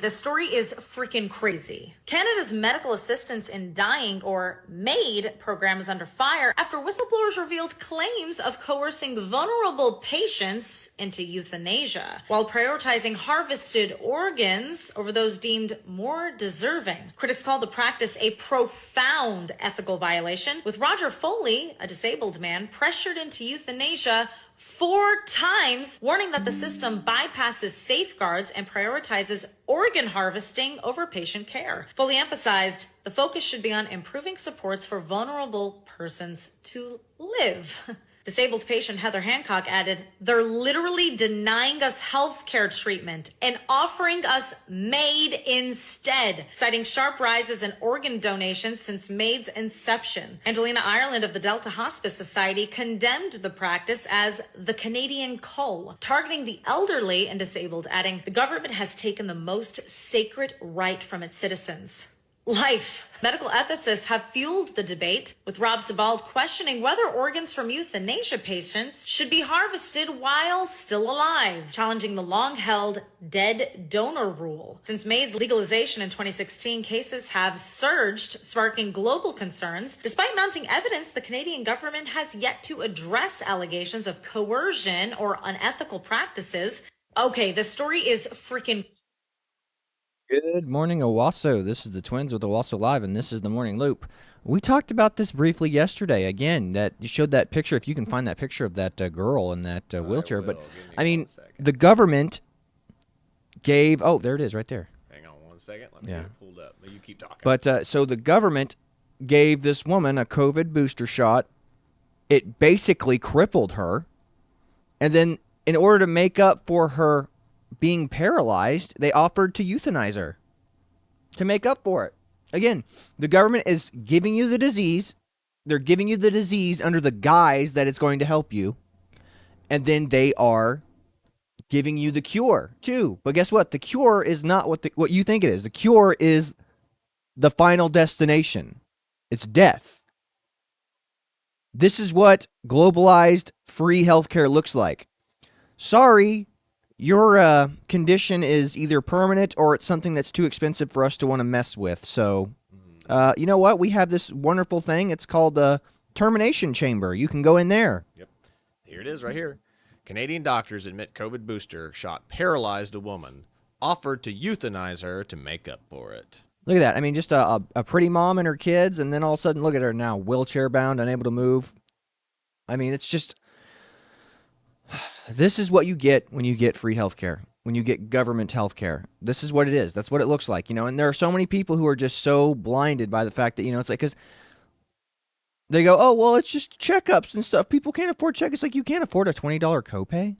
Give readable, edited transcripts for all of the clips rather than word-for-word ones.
This story is freaking crazy. Canada's Medical Assistance in Dying, or MAID, program is under fire after whistleblowers revealed claims of coercing vulnerable patients into euthanasia while prioritizing harvested organs over those deemed more deserving. Critics call the practice a profound ethical violation, with Roger Foley, a disabled man, pressured into euthanasia 4 times, warning that the system bypasses safeguards and prioritizes organ harvesting over patient care. Foley emphasized the focus should be on improving supports for vulnerable persons to live. Disabled patient Heather Hancock added, "They're literally denying us healthcare treatment and offering us MAID instead," citing sharp rises in organ donations since MAID's inception. Angelina Ireland of the Delta Hospice Society condemned the practice as the Canadian cull, targeting the elderly and disabled, adding, "The government has taken the most sacred right from its citizens: life." Medical ethicists have fueled the debate, with Rob Sebald questioning whether organs from euthanasia patients should be harvested while still alive, challenging the long-held dead donor rule. Since MAID's legalization in 2016, cases have surged, sparking global concerns. Despite mounting evidence, the Canadian government has yet to address allegations of coercion or unethical practices. Okay, this story is freaking... Good morning, Owasso. This is the Twins with Owasso Live, and this is the Morning Loop. We talked about this briefly yesterday. Again, that you showed that picture, if you can find that picture of that girl in that wheelchair. But, I mean, the government gave... Oh, there it is right there. Hang on one second. Let me get it pulled up. You keep talking. But, so the government gave this woman a COVID booster shot. It basically crippled her. And then, in order to make up for her being paralyzed, they offered to euthanize her to make up for it. Again, the government is giving you the disease. They're giving you the disease under the guise that it's going to help you. And then they are giving you the cure too. But guess what? The cure is not what you think it is. The cure is the final destination. It's death. This is what globalized free healthcare looks like. Sorry, your condition is either permanent or it's something that's too expensive for us to want to mess with. So, you know what? We have this wonderful thing. It's called the termination chamber. You can go in there. Yep. Here it is right here. Canadian doctors admit COVID booster shot paralyzed a woman, offered to euthanize her to make up for it. Look at that. I mean, just a pretty mom and her kids, and then all of a sudden, look at her now, wheelchair-bound, unable to move. I mean, it's just... This is what you get when you get free healthcare, when you get government healthcare. This is what it is. That's what it looks like, you know. And there are so many people who are just so blinded by the fact that, you know, it's like, because they go, oh, well, it's just checkups and stuff. People can't afford checkups. It's like, you can't afford a $20 copay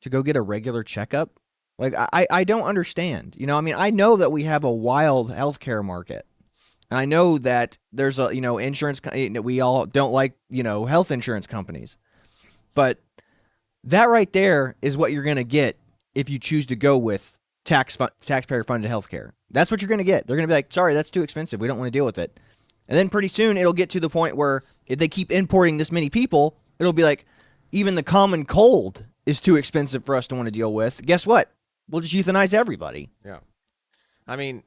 to go get a regular checkup. Like, I don't understand. You know, I mean, I know that we have a wild healthcare market. And I know that there's a, you know, insurance, we all don't like, you know, health insurance companies. But that right there is what you're going to get if you choose to go with taxpayer-funded healthcare. That's what you're going to get. They're going to be like, sorry, that's too expensive. We don't want to deal with it. And then pretty soon it'll get to the point where if they keep importing this many people, it'll be like, even the common cold is too expensive for us to want to deal with. Guess what? We'll just euthanize everybody. Yeah. I mean,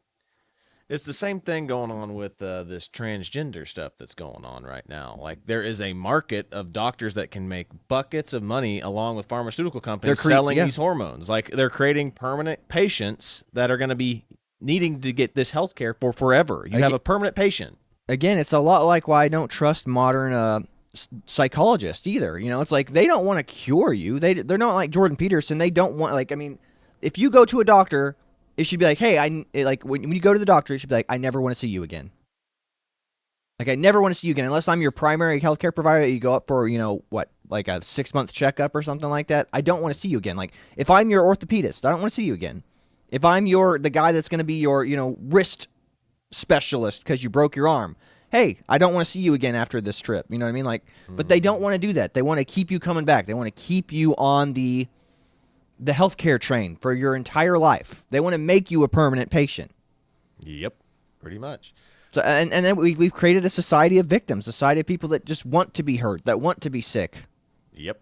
it's the same thing going on with this transgender stuff that's going on right now. Like, there is a market of doctors that can make buckets of money along with pharmaceutical companies selling these hormones. Like, they're creating permanent patients that are going to be needing to get this health care for forever. You have a permanent patient. Again, it's a lot like why I don't trust modern psychologists either. You know, it's like they don't want to cure you. They're not like Jordan Peterson. They don't want, like, I mean, if you go to a doctor, it should be like, hey, when you go to the doctor, it should be like, I never want to see you again. Like, I never want to see you again. Unless I'm your primary healthcare provider, you go up for, you know, what, like a 6-month checkup or something like that. I don't want to see you again. Like, if I'm your orthopedist, I don't want to see you again. If I'm the guy that's going to be your, you know, wrist specialist because you broke your arm, hey, I don't want to see you again after this trip. You know what I mean? Like, but they don't want to do that. They want to keep you coming back. They want to keep you on the healthcare train for your entire life. They want to make you a permanent patient. Yep, pretty much. So, and then we've created a society of victims, a society of people that just want to be hurt, that want to be sick. Yep.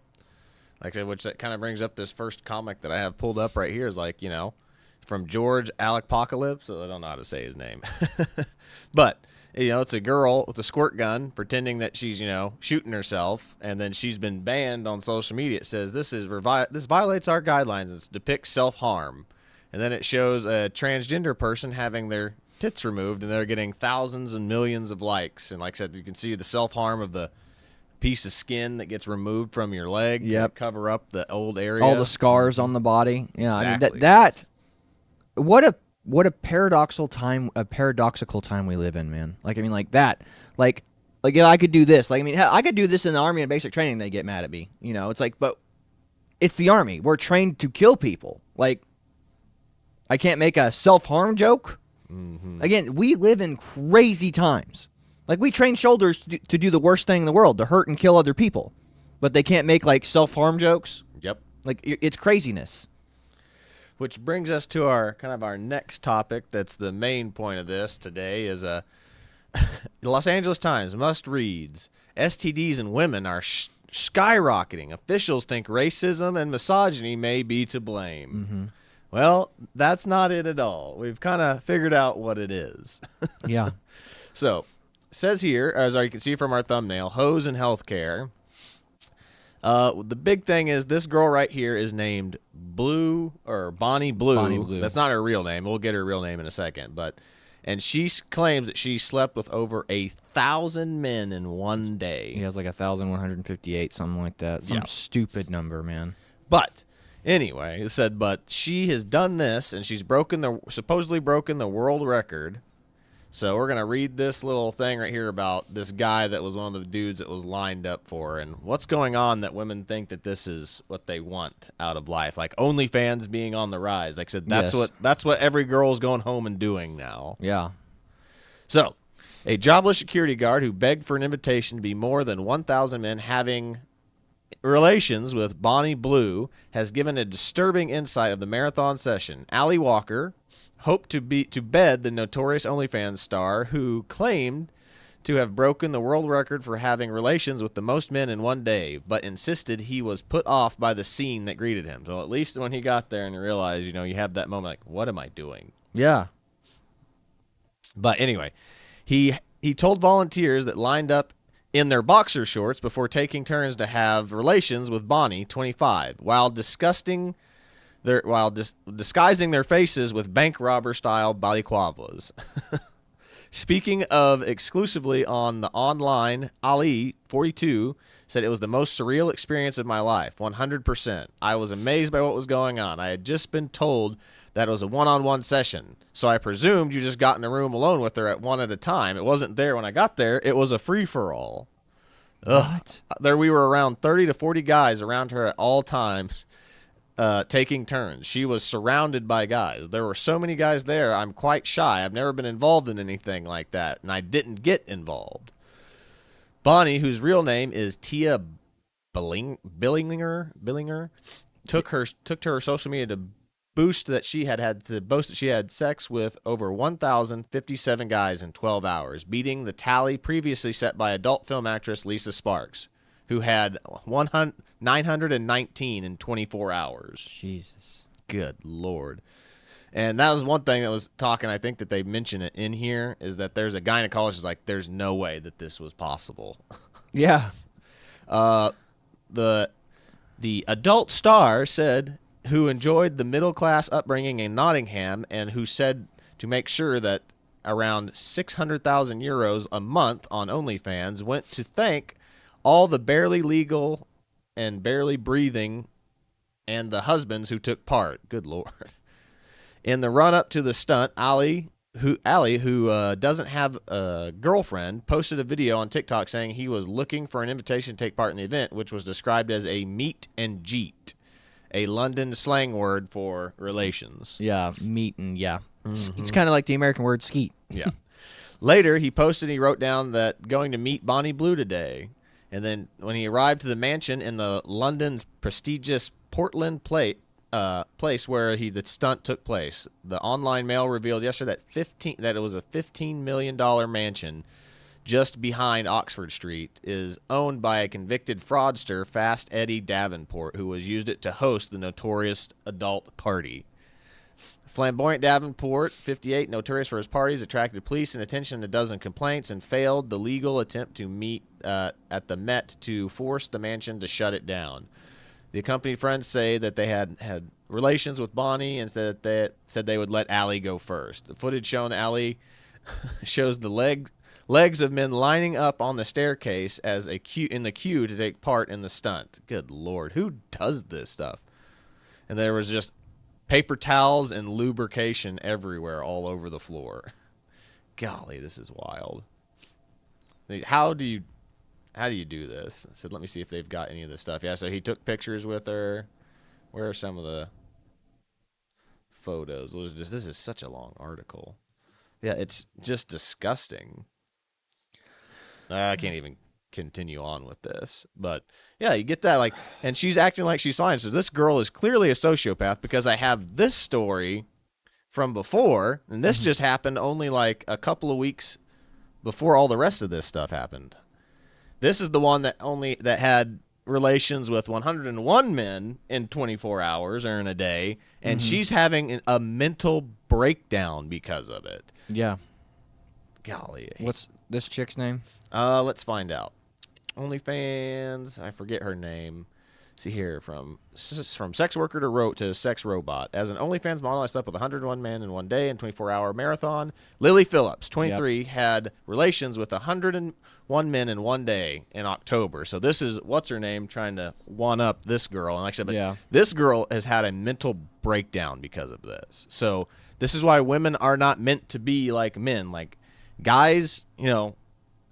Like, which that kind of brings up this first comic that I have pulled up right here is like, you know, from George Apocalypse. I don't know how to say his name. But, it's a girl with a squirt gun pretending that she's, shooting herself, and then she's been banned on social media. It says, this violates our guidelines. It depicts self-harm. And then it shows a transgender person having their tits removed, and they're getting thousands and millions of likes. And like I said, you can see the self-harm of the piece of skin that gets removed from your leg to cover up the old area. All the scars on the body. Yeah, Exactly. I mean, what a paradoxical time we live in, man. Like, I mean, like that. Like I could do this. Like, I mean, hell, I could do this in the Army in basic training. They get mad at me. It's like, but it's the Army. We're trained to kill people. Like, I can't make a self-harm joke. Mm-hmm. Again, we live in crazy times. Like, we train soldiers to do the worst thing in the world, to hurt and kill other people. But they can't make, like, self-harm jokes. Yep. Like, it's craziness. Which brings us to our next topic. That's the main point of this today is the Los Angeles Times must reads, STDs in women are skyrocketing. Officials think racism and misogyny may be to blame. Mm-hmm. Well, that's not it at all. We've kind of figured out what it is. Yeah. So, it says here, as you can see from our thumbnail, hose in healthcare. The big thing is this girl right here is named Bonnie Blue. Bonnie Blue. That's not her real name. We'll get her real name in a second. And she claims that she slept with over 1,000 men in one day. He has like 1,158, something like that. Some stupid number, man. But anyway, it said, but she has done this, and she's supposedly broken the world record. So we're going to read this little thing right here about this guy that was one of the dudes that was lined up for her, and what's going on that women think that this is what they want out of life. Like OnlyFans being on the rise. Like I said, that's what every girl's going home and doing now. Yeah. So, a jobless security guard who begged for an invitation to be more than 1,000 men having relations with Bonnie Blue has given a disturbing insight of the marathon session. Allie Walker hoped to bed the notorious OnlyFans star who claimed to have broken the world record for having relations with the most men in one day, but insisted he was put off by the scene that greeted him. So at least when he got there and realized, you have that moment like, what am I doing? Yeah. But anyway, he told volunteers that lined up in their boxer shorts before taking turns to have relations with Bonnie, 25, while disguising their faces with bank robber-style balaclavas. Speaking of exclusively on the online, Ali, 42, said it was the most surreal experience of my life, 100%. I was amazed by what was going on. I had just been told that it was a one-on-one session, so I presumed you just got in a room alone with her at one at a time. It wasn't there when I got there. It was a free-for-all. What? There we were around 30 to 40 guys around her at all times, taking turns. She was surrounded by guys. There were so many guys there, I'm quite shy. I've never been involved in anything like that, and I didn't get involved. Bonnie, whose real name is Tia Billinger, took to her social media to boast that she had sex with over 1,057 guys in 12 hours, beating the tally previously set by adult film actress Lisa Sparks, who had 919 in 24 hours. Jesus. Good Lord. And that was one thing that was talking, I think that they mention it in here, is that there's a gynecologist like, there's no way that this was possible. Yeah. The adult star said, who enjoyed the middle-class upbringing in Nottingham and who said to make sure that around 600,000 euros a month on OnlyFans went to thank all the barely legal and barely breathing and the husbands who took part. Good Lord. In the run-up to the stunt, Ali, who doesn't have a girlfriend, posted a video on TikTok saying he was looking for an invitation to take part in the event, which was described as a meet and jeet, a London slang word for relations. Yeah, meet and yeah. Mm-hmm. It's kind of like the American word skeet. Yeah. Later, he wrote down that going to meet Bonnie Blue today. And then when he arrived to the mansion in the London's prestigious Portland place where the stunt took place, the online mail revealed yesterday that it was a $15 million mansion just behind Oxford Street, is owned by a convicted fraudster, Fast Eddie Davenport, who used it to host the notorious adult party. Flamboyant Davenport, 58, notorious for his parties, attracted police and attention to a dozen complaints and failed the legal attempt to meet at the Met to force the mansion to shut it down. The accompanied friends say that they had relations with Bonnie and said they would let Allie go first. The footage shown Allie shows the legs of men lining up on the staircase as in the queue to take part in the stunt. Good Lord, who does this stuff? And there was just paper towels and lubrication everywhere all over the floor. Golly, this is wild. How do you do this? I said, let me see if they've got any of this stuff. Yeah, so he took pictures with her. Where are some of the photos? This is such a long article. Yeah, it's just disgusting. I can't even continue on with this, but yeah, you get that, like, and she's acting like she's fine. So this girl is clearly a sociopath because I have this story from before, and this just happened only like a couple of weeks before all the rest of this stuff happened. This is the one that had relations with 101 men in 24 hours or in a day, and she's having a mental breakdown because of it. Yeah. Golly. What's this chick's name? Let's find out. OnlyFans, I forget her name. See here, from sex worker to sex robot. As an OnlyFans model, I slept with 101 men in one day in 24-hour marathon. Lily Phillips, 23, had relations with 101 men in one day in October. So this is, what's her name, trying to one-up this girl. And like I said, this girl has had a mental breakdown because of this. So this is why women are not meant to be like men. Like, guys,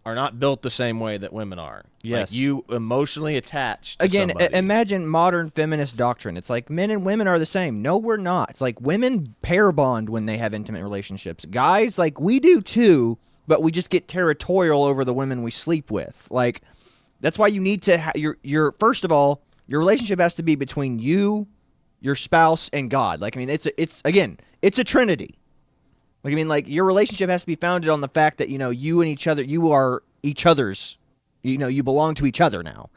are not built the same way that women are. Yes. Like, you emotionally attached to Again, somebody. imagine modern feminist doctrine. It's like men and women are the same. No, we're not. It's like women pair bond when they have intimate relationships. Guys, like, we do too, but we just get territorial over the women we sleep with. Like, that's why you need to your first of all, your relationship has to be between you, your spouse, and God. Like, I mean, it's a trinity. Like, I mean, like, your relationship has to be founded on the fact that, you and each other, you are each other's, you belong to each other now.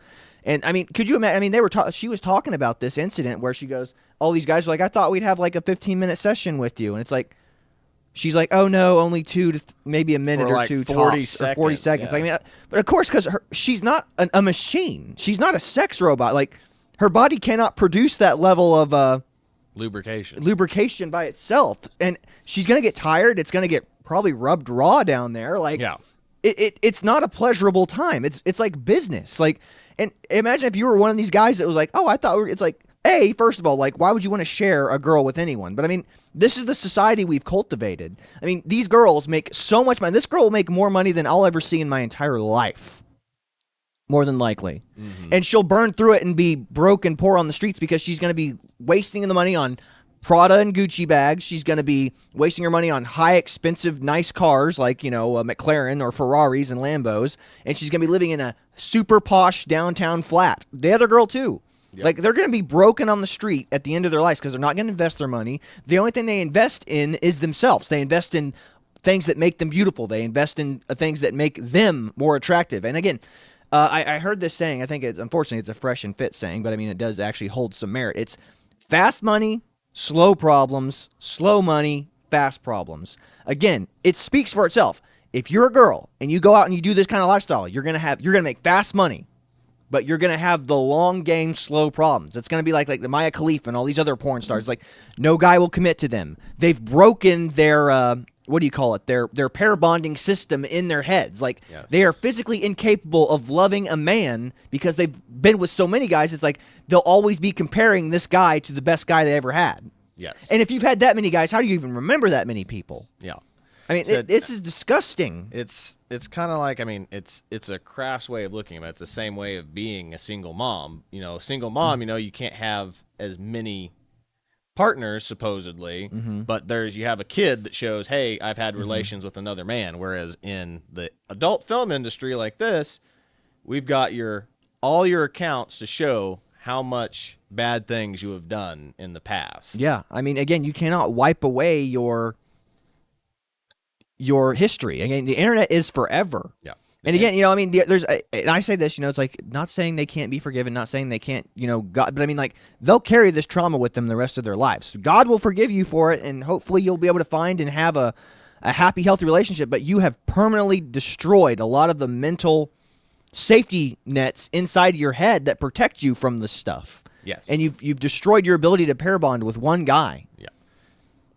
And, I mean, could you imagine? I mean, she was talking about this incident where she goes, all these guys were like, I thought we'd have like a 15-minute session with you. And it's like, she's like, oh, no, only maybe a minute or two 40 tops, seconds, or 40 seconds. yeah. I mean, but of course, because she's not a machine. She's not a sex robot. Like, her body cannot produce that level of lubrication by itself, and she's gonna get tired. It's gonna get probably rubbed raw down there. Like, it's not a pleasurable time. It's like business. Like, and imagine if you were one of these guys that was like, oh, I thought it's like, first of all, like, why would you want to share a girl with anyone? But I mean, this is the society we've cultivated. I mean, these girls make so much money. This girl will make more money than I'll ever see in my entire life. More than likely. And she'll burn through it and be broke and poor on the streets because she's going to be wasting the money on Prada and Gucci bags. She's going to be wasting her money on high, expensive, nice cars like, a McLaren or Ferraris and Lambos. And she's going to be living in a super posh downtown flat. The other girl, too. Yep. Like, they're going to be broken on the street at the end of their lives because they're not going to invest their money. The only thing they invest in is themselves. They invest in things that make them beautiful. They invest in things that make them more attractive. And again, I heard this saying. I think unfortunately it's a fresh and fit saying, but I mean, it does actually hold some merit. It's fast money, slow problems, slow money, fast problems. Again, it speaks for itself. If you're a girl and you go out and you do this kind of lifestyle, you're gonna make fast money, but you're gonna have the long game, slow problems. It's gonna be like the Maya Khalifa and all these other porn stars. Like, no guy will commit to them. They've broken their what do you call it? Their pair bonding system in their heads. Like, they are physically incapable of loving a man because they've been with so many guys. It's like they'll always be comparing this guy to the best guy they ever had. Yes. And if you've had that many guys, how do you even remember that many people? Yeah. I mean, this is disgusting. It's kind of like, I mean, it's a crass way of looking at it. It's the same way of being a single mom. Single mom, you can't have as many partners supposedly, but you have a kid that shows, hey, I've had relations with another man. Whereas in the adult film industry like this, we've got all your accounts to show how much bad things you have done in the past. Yeah, I mean, again, you cannot wipe away your history. Again, the internet is forever. Yeah. And again, you know, I mean, there's, and I say this, you know, it's like not saying they can't be forgiven, not saying they can't, you know, God, but I mean, like they'll carry this trauma with them the rest of their lives. God will forgive you for it, and hopefully you'll be able to find and have a happy, healthy relationship. But you have permanently destroyed a lot of the mental safety nets inside your head that protect you from this stuff. Yes. And you've destroyed your ability to pair bond with one guy. Yeah.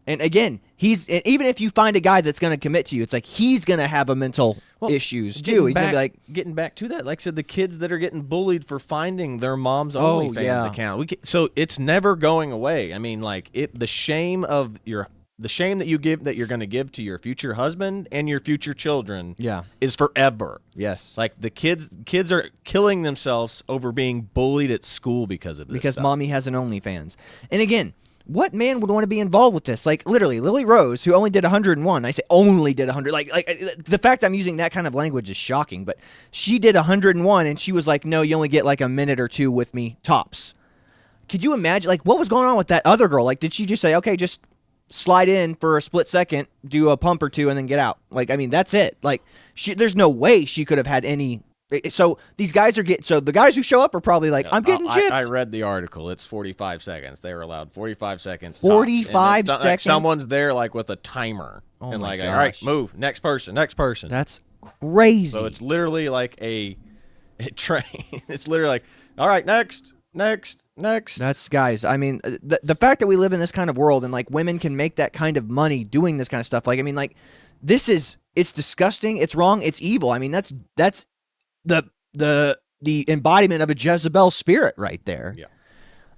And again, even if you find a guy that's going to commit to you, it's like he's going to have a mental issues too. He's going to be like, getting back to that, like I said, the kids that are getting bullied for finding their mom's Oh, OnlyFans yeah. account. So it's never going away. I mean, like the shame that you give, that you're going to give to your future husband and your future children, Yeah. is forever. yes, Like the kids are killing themselves over being bullied at school because of this. because stuff. mommy has an OnlyFans. And again, what man would want to be involved with this? Like literally, Lily Rose, who only did 101. I say only did 100. Like the fact I'm using that kind of language is shocking. But she did 101, and she was like, "No, you only get like a minute or two with me tops." Could you imagine? Like, what was going on with that other girl? Like, did she just say, "Okay, just slide in for a split second, do a pump or two, and then get out"? Like, I mean, that's it. Like, there's no way she could have had any. So these guys are getting. So the guys who show up are probably like, "I'm getting gypped." I read the article. It's 45 seconds. They were allowed 45 seconds. 45 tops. And then seconds? Someone's there like with a timer. Oh and my like, gosh. all right, move. Next person. That's crazy. So it's literally like a train. It's literally like, all right, next. That's guys. I mean, the fact that we live in this kind of world and like women can make that kind of money doing this kind of stuff. Like, I mean, like it's disgusting. It's wrong. It's evil. I mean, that's the embodiment of a Jezebel spirit right there. Yeah.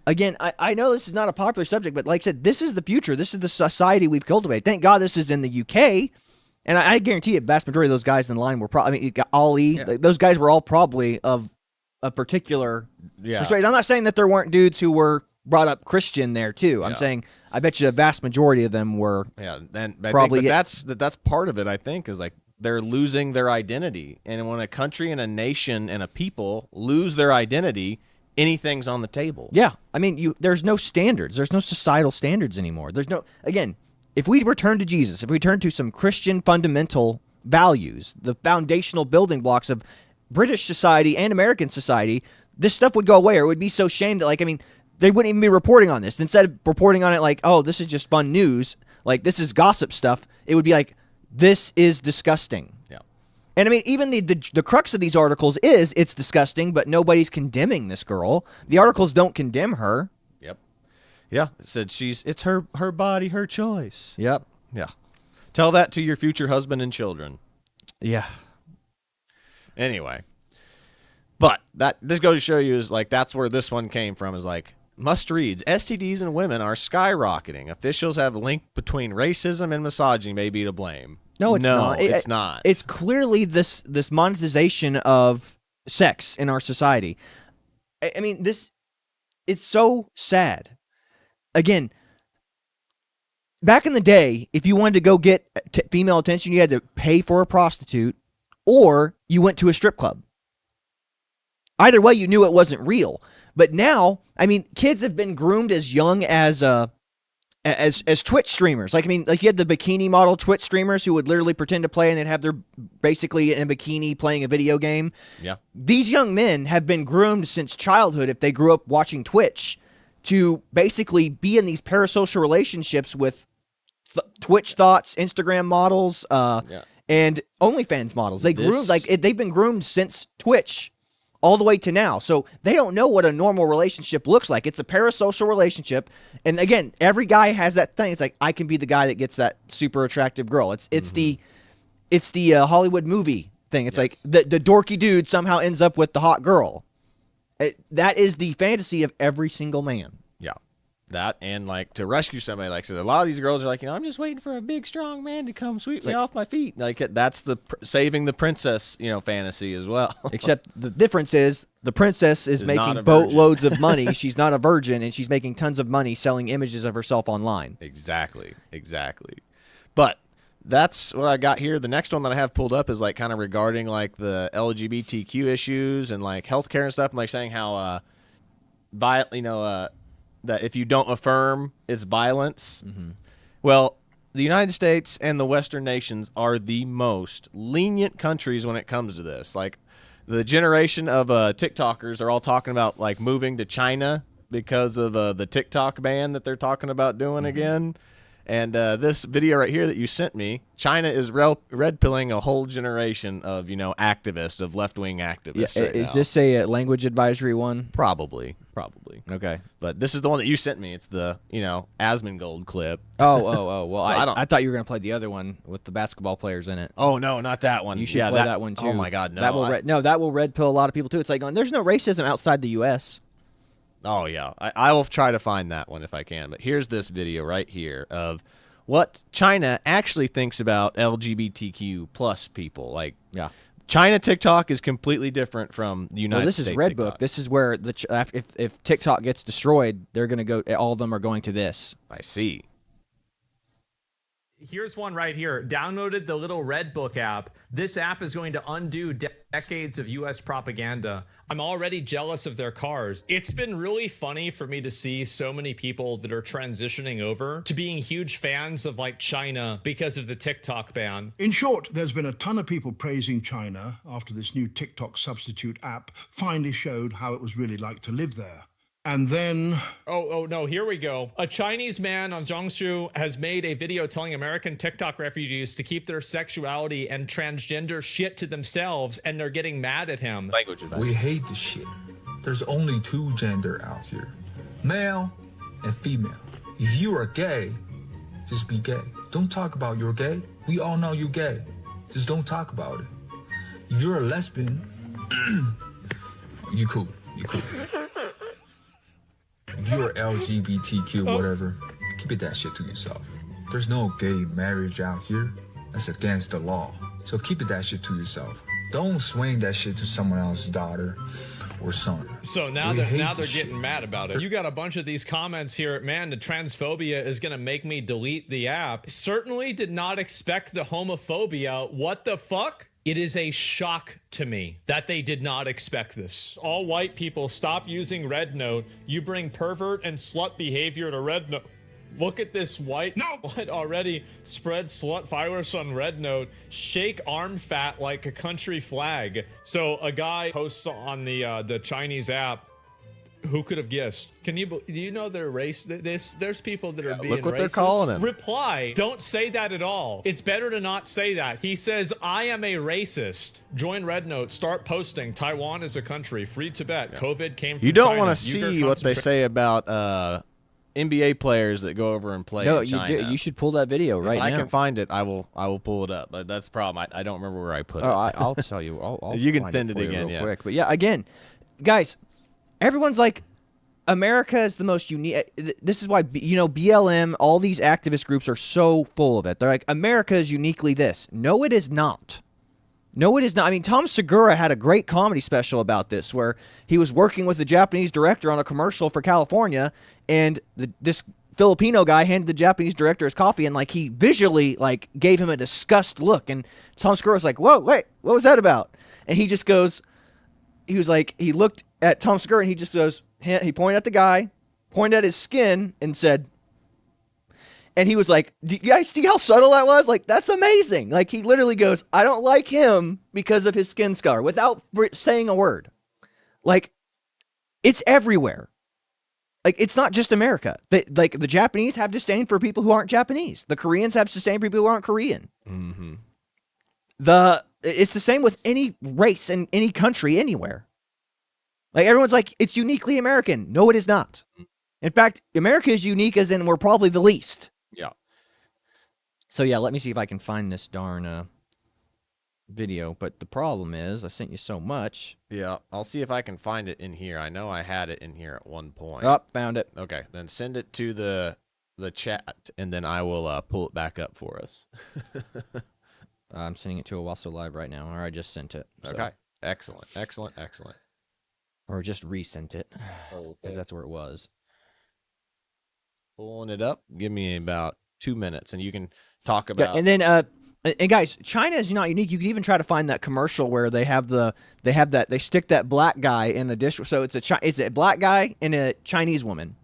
Again, I know this is not a popular subject, but like I said, this is the future. This is the society we've cultivated. Thank God this is in the UK. And I guarantee you, the vast majority of those guys in the line were probably, I mean, you got Ollie. Yeah. Those guys were all probably of a particular persuasion. I'm not saying that there weren't dudes who were brought up Christian there too. I'm saying I bet you the vast majority of them were. Yeah, and Probably that's part of it. I think is like they're losing their identity, and when a country and a nation and a people lose their identity, anything's on the table. Yeah, I mean, there's no standards. There's no societal standards anymore. There's no, again, if we return to Jesus, if we turn to some Christian fundamental values, the foundational building blocks of British society and American society, this stuff would go away, or it would be so shamed that, like, I mean, they wouldn't even be reporting on this. Instead of reporting on it like, oh, this is just fun news, like this is gossip stuff, it would be like, this is disgusting. Yeah. And I mean, even the crux of these articles is it's disgusting, but nobody's condemning this girl. The articles don't condemn her. Yep. Yeah. It said it's her body, her choice. Yep. Yeah. Tell that to your future husband and children. Yeah. Anyway. But this goes to show you is like that's where this one came from, is like must reads. STDs in women are skyrocketing. Officials have linked between racism and misogyny may be to blame. No, it's not. It's not. It's clearly this monetization of sex in our society. I mean, it's so sad. Again, back in the day, if you wanted to go get female attention, you had to pay for a prostitute or you went to a strip club. Either way, you knew it wasn't real. But now, I mean, kids have been groomed as young as Twitch streamers. Like, I mean, like you had the bikini model Twitch streamers who would literally pretend to play and they'd have their basically in a bikini playing a video game. Yeah. These young men have been groomed since childhood, if they grew up watching Twitch, to basically be in these parasocial relationships with Twitch thoughts, Instagram models, and OnlyFans models. They've been groomed since Twitch all the way to now. So they don't know what a normal relationship looks like. It's a parasocial relationship. And again, every guy has that thing. It's like, I can be the guy that gets that super attractive girl. It's the Hollywood movie thing. It's like the dorky dude somehow ends up with the hot girl. That is the fantasy of every single man. Yeah. That and like to rescue somebody, like I said, a lot of these girls are like, I'm just waiting for a big strong man to come sweep me off my feet. Like that's the saving the princess, fantasy as well. Except the difference is the princess is making boatloads of money. She's not a virgin, and she's making tons of money selling images of herself online. Exactly. But that's what I got here. The next one that I have pulled up is like kind of regarding like the LGBTQ issues and like healthcare and stuff, and like saying how that if you don't affirm, it's violence. Mm-hmm. Well, the United States and the Western nations are the most lenient countries when it comes to this. Like, the generation of TikTokers are all talking about like moving to China because of the TikTok ban that they're talking about doing again. And this video right here that you sent me, China is red pilling a whole generation of, activists, of left-wing activists. Yeah, right is now. this a language advisory one? Probably. Okay. But this is the one that you sent me. It's the, Asmongold clip. Oh. Well, So I thought you were going to play the other one with the basketball players in it. Oh, no, not that one. You should play that one, too. Oh, my God, no. That will red pill a lot of people, too. It's like going, there's no racism outside the U.S. Oh, yeah. I will try to find that one if I can. But here's this video right here of what China actually thinks about LGBTQ plus people. Like, Yeah. China TikTok is completely different from the United States. This is Redbook. TikTok. This is where if TikTok gets destroyed, they're going to go. All of them are going to this. I see. Here's one right here. Downloaded the little Redbook app. This app is going to undo decades of U.S. propaganda. I'm already jealous of their cars. It's been really funny for me to see so many people that are transitioning over to being huge fans of like China because of the TikTok ban. In short, there's been a ton of people praising China after this new TikTok substitute app finally showed how it was really like to live there. And then... Oh, no, here we go. A Chinese man on Jiangsu has made a video telling American TikTok refugees to keep their sexuality and transgender shit to themselves, and they're getting mad at him. Language advice. We hate the shit. There's only two gender out here, male and female. If you are gay, just be gay. Don't talk about you're gay. We all know you're gay. Just don't talk about it. If you're a lesbian, you cool. If you're LGBTQ, whatever, keep it that shit to yourself. There's no gay marriage out here. That's against the law. So keep it that shit to yourself. Don't swing that shit to someone else's daughter or son. So now they're getting mad about it. You got a bunch of these comments here. Man, the transphobia is going to make me delete the app. Certainly did not expect the homophobia. What the fuck? It is a shock to me that they did not expect this. All white people, stop using Red Note. You bring pervert and slut behavior to Red Note. Look at this white slut already spread slut virus on Red Note. Shake arm fat like a country flag. So a guy posts on the Chinese app. Who could have guessed? Do you know their race? There's people that are being look what racist. they're calling him. Reply. Don't say that at all. It's better to not say that. He says, I am a racist. Join Red Note. Start posting. Taiwan is a country. Free Tibet. COVID came from You don't China. want to see what they say about NBA players that go over and play in China. You should pull that video right now. If I can find it, I will pull it up. But that's the problem. I don't remember where I put it. I'll tell you. I'll You can find send it for you again, real yeah. quick. But yeah, again, guys, everyone's like, America is the most unique. This is why, BLM, all these activist groups are so full of it. They're like, America is uniquely this. No, it is not. No, it is not. I mean, Tom Segura had a great comedy special about this where he was working with a Japanese director on a commercial for California, and this Filipino guy handed the Japanese director his coffee, and he visually gave him a disgust look, and Tom Segura was like, whoa, wait, what was that about? And he just goes, he looked at Tom Segura and he just goes, he pointed at the guy, pointed at his skin, and said, and he was like, do you guys see how subtle that was? That's amazing. He literally goes, I don't like him because of his skin color, without saying a word. It's everywhere. It's not just America. The Japanese have disdain for people who aren't Japanese. The Koreans have disdain for people who aren't Korean. Mm-hmm. It's the same with any race in any country anywhere. Everyone's like, it's uniquely American. No, it is not. In fact, America is unique as in we're probably the least. Yeah. So yeah, let me see if I can find this darn video. But the problem is, I sent you so much. Yeah, I'll see if I can find it in here. I know I had it in here at one point. Oh, found it. Okay, then send it to the chat, and then I will pull it back up for us. I'm sending it to Owasso Live right now, or I just sent it. So. Okay, excellent. Or just resent it, Okay. because that's where it was. Pulling it up. Give me about 2 minutes, and you can talk about. Yeah, and then and guys, China is not unique. You can even try to find that commercial where they stick that black guy in a dish. So it's a black guy and a Chinese woman,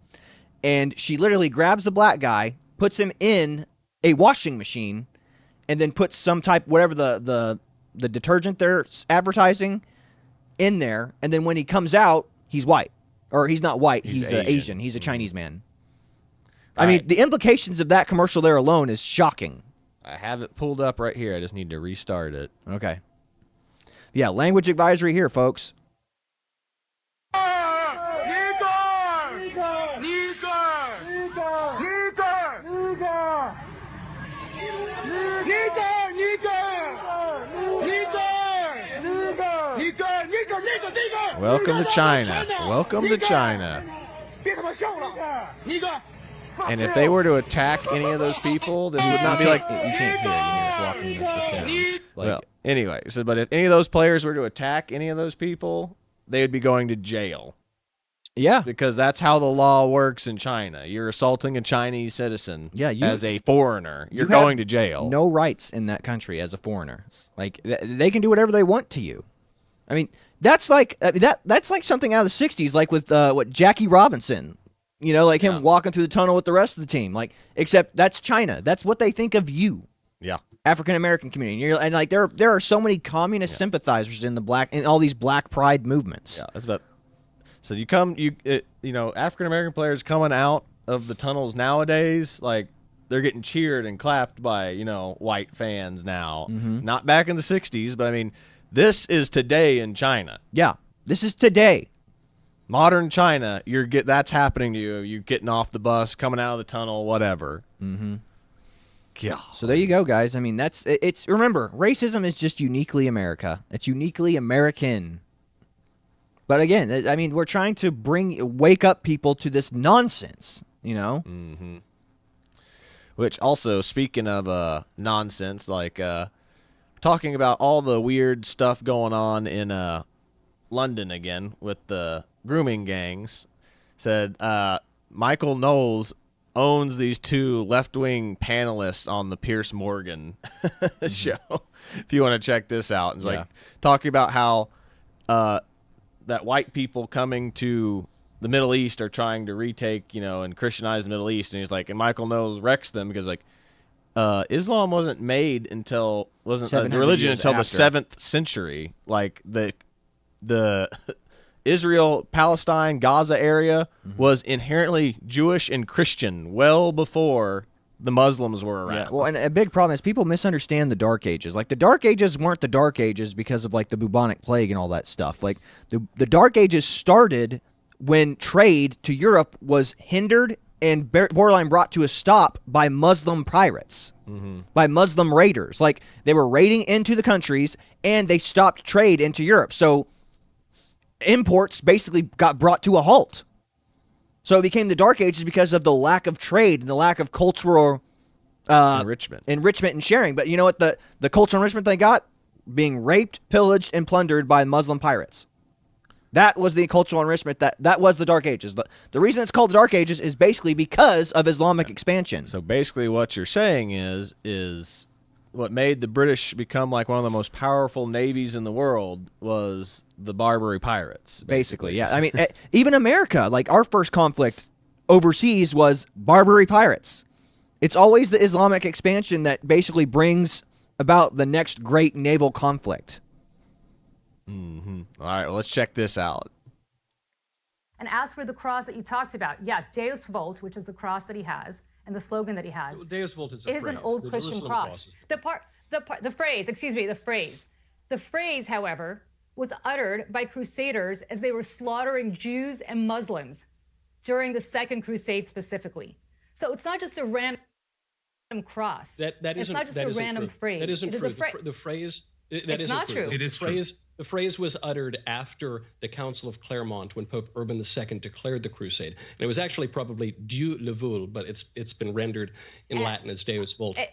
and she literally grabs the black guy, puts him in a washing machine and then puts some type, whatever the detergent they're advertising in there, and then when he comes out, he's white. Or he's not white, he's Asian. He's a Chinese man. I mean, the implications of that commercial there alone is shocking. I have it pulled up right here. I just need to restart it. Okay. Yeah, language advisory here, folks. Welcome to China. Welcome to China. And if they were to attack any of those people, this would not be like... You can't hear it. Walking the sounds. Well, anyway, so but if any of those players were to attack any of those people, they would be going to jail. Yeah. Because that's how the law works in China. You're assaulting a Chinese citizen as a foreigner. You're going to jail. No rights in that country as a foreigner. Like, they can do whatever they want to you. I mean, that's like something out of the 60s, like with Jackie Robinson. You know, like him walking through the tunnel with the rest of the team. Like, except that's China. That's what they think of you. Yeah. African American community. And like there are so many communist sympathizers in all these black pride movements. Yeah, that's about. So African American players coming out of the tunnels nowadays, like they're getting cheered and clapped by white fans now. Mm-hmm. Not back in the 60s, but I mean, this is today in China. Yeah, this is today. Modern China, that's happening to you. You're getting off the bus, coming out of the tunnel, whatever. Mm-hmm. Yeah. So there you go, guys. I mean, remember, racism is just uniquely America. It's uniquely American. But again, I mean, we're trying to wake up people to this nonsense, Mm-hmm. Which also, speaking of nonsense, like talking about all the weird stuff going on in London again with the grooming gangs, said Michael Knowles owns these two left-wing panelists on the Piers Morgan show. If you want to check this out, it's like talking about how that white people coming to the Middle East are trying to retake, and Christianize the Middle East, and he's like, and Michael Knowles wrecks them because like Islam wasn't made until the religion until the 7th century, like the Israel, Palestine, Gaza area was inherently Jewish and Christian well before the Muslims were around. Yeah. Well, and a big problem is people misunderstand the Dark Ages. Like, the Dark Ages weren't the Dark Ages because of, like, the bubonic plague and all that stuff. Like, the Dark Ages started when trade to Europe was hindered and borderline brought to a stop by Muslim pirates, by Muslim raiders. Like, they were raiding into the countries, and they stopped trade into Europe. So imports basically got brought to a halt. So it became the Dark Ages because of the lack of trade and the lack of cultural enrichment and sharing. But you know what? The cultural enrichment they got? Being raped, pillaged, and plundered by Muslim pirates. That was the cultural enrichment. That was the Dark Ages. The reason it's called the Dark Ages is basically because of Islamic expansion. So basically what you're saying is what made the British become like one of the most powerful navies in the world was the Barbary pirates. Basically, yeah. I mean, even America, like our first conflict overseas was Barbary pirates. It's always the Islamic expansion that basically brings about the next great naval conflict. Mm-hmm. All right, well, let's check this out. And as for the cross that you talked about, yes, Deus Vult, which is the cross that he has, and the slogan that he has, Deus Vult is an old Christian cross. The phrase, however, was uttered by crusaders as they were slaughtering Jews and Muslims during the Second Crusade specifically. So it's not just a random cross. It's not just a random phrase. That isn't true. The phrase. That isn't true. It is true. The phrase was uttered after the Council of Clermont when Pope Urban II declared the crusade. And it was actually probably Dieu le veut, but it's been rendered in Latin as Deus Vult. It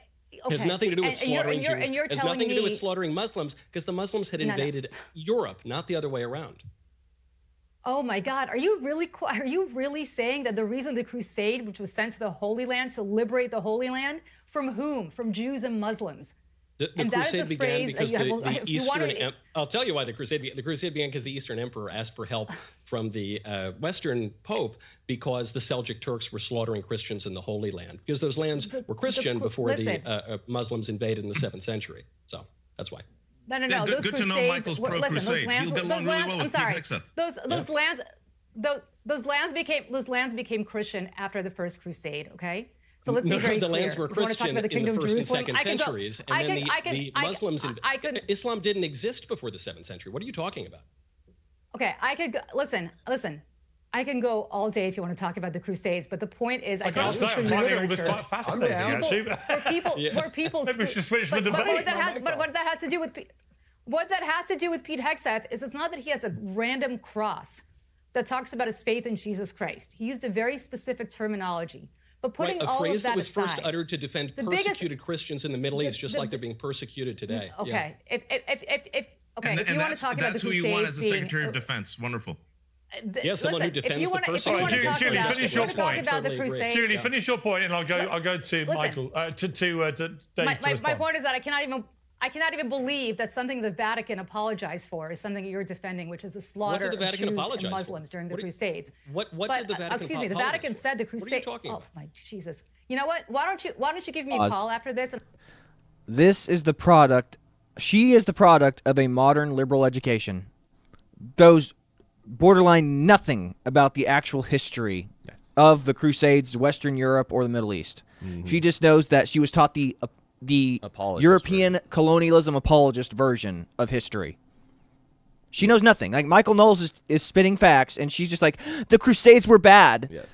has nothing to do with slaughtering Jews. It has nothing to do with slaughtering Muslims because the Muslims had invaded Europe, not the other way around. Oh my God, are you really saying that the reason the crusade, which was sent to the Holy Land to liberate the Holy Land, from whom? From Jews and Muslims. The And that is crusade a began phrase that because you have- the if you Eastern. wanna- I'll tell you why the crusade began because the Eastern Emperor asked for help from the Western Pope because the Seljuk Turks were slaughtering Christians in the Holy Land because those lands were Christian before the Muslims invaded in the 7th century. So that's why. No. Yeah, Those good crusades. to know Michael's listen, those pro-crusade. lands. He'll get along Those really lands. well I'm with sorry. Pete Hegseth. Those lands became Christian after the First Crusade. Okay. So let's be No, very the clear. lands were If you wanna talk Christian about the in the Kingdom of first and Jerusalem, second I can go- centuries, I and then can- the I- Muslims. I could- Islam didn't exist before the 7th century. What are you talking about? Okay, I could go, listen. I can go all day if you want to talk about the Crusades, but the point is, I can gotta also say, show I'm you finding all this literature quite fascinating, actually. where people Maybe we should switch the but debate. what that has to do with what that has to do with Pete Hegseth is it's not that he has a random cross that talks about his faith in Jesus Christ. He used a very specific terminology. But putting Right, a all phrase of that that was aside, first uttered to defend the biggest- persecuted Christians in the Middle East, just like they're being persecuted today. okay, Yeah. if you want to talk about the that's who Crusades you want as the being- Secretary of Defense. Wonderful. Yeah, someone who listen, defends if you the want to person. talk Julie, about, finish if your you want to talk point. about the Totally agree. Crusades, Julie, finish your point, and I'll go to Michael to Dave my to respond. point is that I cannot even believe that something the Vatican apologized for is something that you're defending, which is the slaughter What did the of Vatican Jews apologize and for? Muslims during the What do you- Crusades. What But, did the Vatican excuse me, the apologize Vatican for? said the What are you Crusade. talking Oh about? my Jesus! You know what? Why don't you give me a Pause. call after this? This is the product. She is the product of a modern liberal education. Those borderline nothing about the actual history of the Crusades, Western Europe, or the Middle East. She just knows that she was taught the Apologist European colonialism apologist version of history. She knows nothing. Like Michael Knowles is spitting facts, and she's just like, the Crusades were bad. Yes.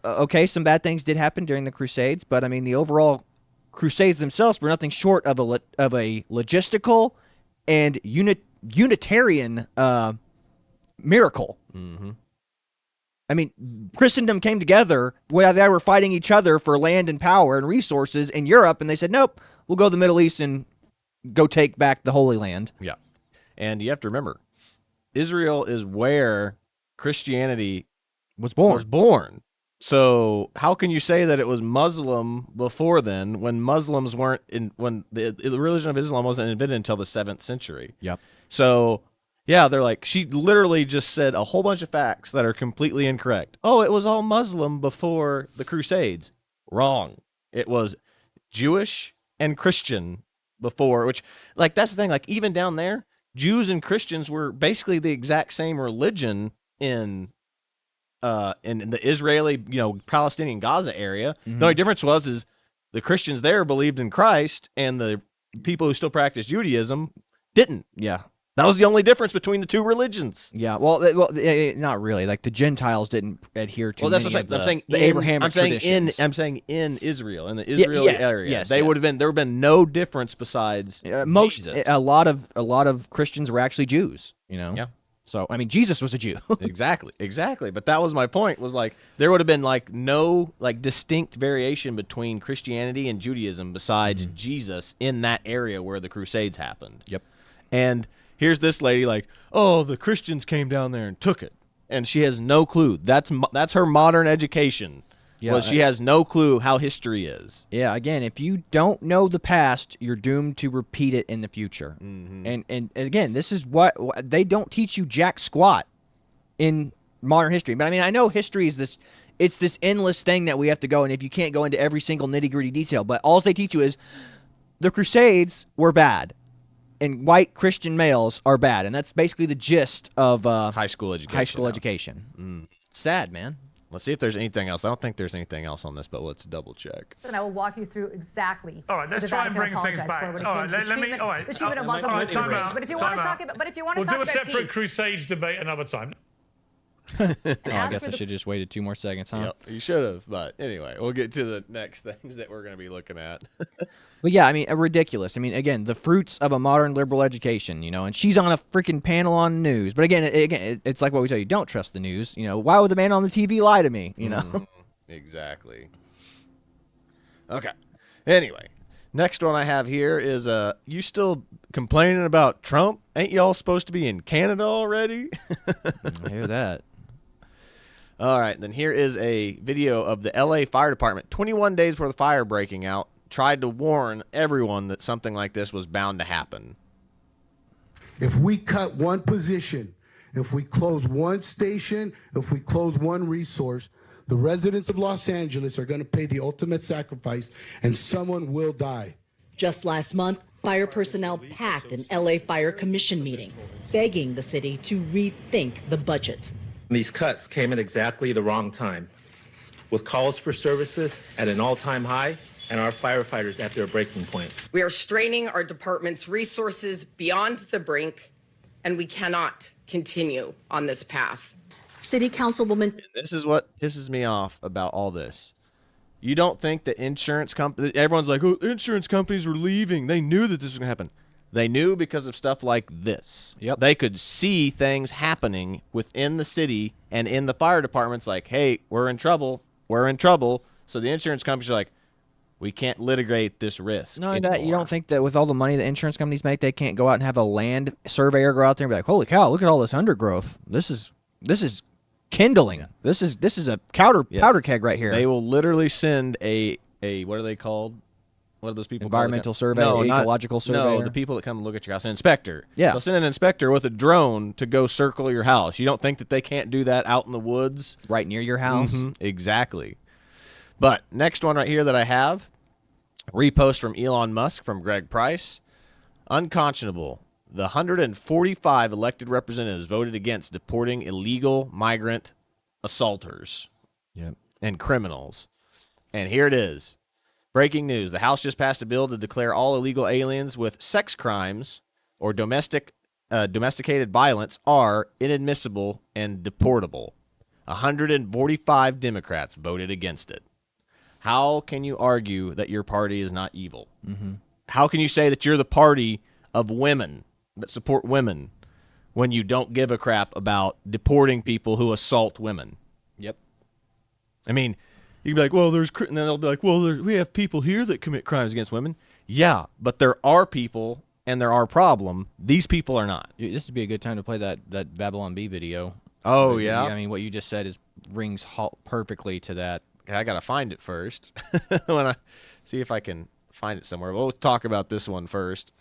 Okay, some bad things did happen during the Crusades, but I mean the overall Crusades themselves were nothing short of a logistical and Unitarian miracle. Mm-hmm. I mean, Christendom came together where they were fighting each other for land and power and resources in Europe, and they said, nope, we'll go to the Middle East and go take back the Holy Land. Yeah. And you have to remember, Israel is where Christianity Was born. So how can you say that it was Muslim before then when Muslims weren't when the religion of Islam wasn't invented until the 7th century? Yep. So yeah, they're like, she literally just said a whole bunch of facts that are completely incorrect. Oh, it was all Muslim before the Crusades. Wrong. It was Jewish and Christian before, which, like, that's the thing. Like, even down there, Jews and Christians were basically the exact same religion in the Israeli, Palestinian Gaza area. Mm-hmm. The only difference is the Christians there believed in Christ, and the people who still practice Judaism didn't. Yeah. That was the only difference between the two religions. Yeah, well, not really. Like the Gentiles didn't adhere to Well, that's many what of I'm saying. the Abrahamic traditions. I'm saying in Israel, in the Israeli area, yes, there would have been no difference besides Jesus. A lot of Christians were actually Jews. Yeah. So I mean, Jesus was a Jew. Exactly. But that was my point. Was like there would have been like no like distinct variation between Christianity and Judaism besides Jesus in that area where the Crusades happened. Yep. And here's this lady like, oh, the Christians came down there and took it, and she has no clue. That's her modern education. Yeah, was she has no clue how history is. Yeah, again, if you don't know the past, you're doomed to repeat it in the future. Mm-hmm. And again, this is what they don't teach you jack squat in modern history. But I mean, I know history is this endless thing that we have to go, and if you can't go into every single nitty-gritty detail, but all they teach you is the Crusades were bad, and white Christian males are bad, and that's basically the gist of High school education. education. Sad, man. Let's see if there's anything else. I don't think there's anything else on this, but let's double check. And I will walk you through exactly. All right, let's what the try and Vatican bring things apologized back. for when it All came right, to let me. All right, the treatment of Muslims all in right, the time Crusades. out, But if you want to time talk out. about, We'll do a about separate Pete, Crusades debate another time. Oh, I ask guess for I the- should just waited 2 more seconds, huh? Yep, you should have. But anyway, we'll get to the next things that we're going to be looking at. But yeah, I mean, ridiculous. I mean, again, the fruits of a modern liberal education, and she's on a freaking panel on the news. But again, it's like what we tell you: don't trust the news. Why would the man on the TV lie to me? Exactly. Okay. Anyway, next one I have here is you still complaining about Trump? Ain't y'all supposed to be in Canada already? I hear that. All right, then here is a video of the LA Fire Department 21 days before the fire breaking out. tried to warn everyone that something like this was bound to happen. If we cut one position, if we close one station, if we close one resource, the residents of Los Angeles are going to pay the ultimate sacrifice, and someone will die. Just last month, fire personnel packed an LA Fire Commission meeting, begging the city to rethink the budget. These cuts came at exactly the wrong time, with calls for services at an all-time high and our firefighters at their breaking point. We are straining our department's resources beyond the brink, and we cannot continue on this path. City Councilwoman. This is what pisses me off about all this. You don't think that insurance companies, everyone's like, oh, insurance companies were leaving. They knew that this was going to happen. They knew because of stuff like this. Yep. They could see things happening within the city and in the fire departments like, hey, we're in trouble. We're in trouble. So the insurance companies are like, we can't litigate this risk. No, anymore. you don't think that with all the money the insurance companies make, they can't go out and have a land surveyor go out there and be like, holy cow, look at all this undergrowth. This is kindling. This is a powder keg right here. They will literally send a what are they called? What are those people Environmental called? survey, ecological surveyor. No, the people that come and look at your house. An inspector. Yeah. They'll send an inspector with a drone to go circle your house. You don't think that they can't do that out in the woods? Right near your house? Mm-hmm, exactly. But next one right here that I have, repost from Elon Musk from Greg Price. Unconscionable. The 145 elected representatives voted against deporting illegal migrant assaulters and criminals. And here it is. Breaking news. The House just passed a bill to declare all illegal aliens with sex crimes or domesticated violence are inadmissible and deportable. 145 Democrats voted against it. How can you argue that your party is not evil? Mm-hmm. How can you say that you're the party of women that support women when you don't give a crap about deporting people who assault women? Yep. I mean, you can be like, well, and then they'll be like, well, we have people here that commit crimes against women. Yeah, but there are people and there are problem. These people are not. This would be a good time to play that Babylon Bee video. Oh, yeah? I mean, what you just said rings perfectly to that. I got to find it first. When I see if I can find it somewhere. We'll talk about this one first.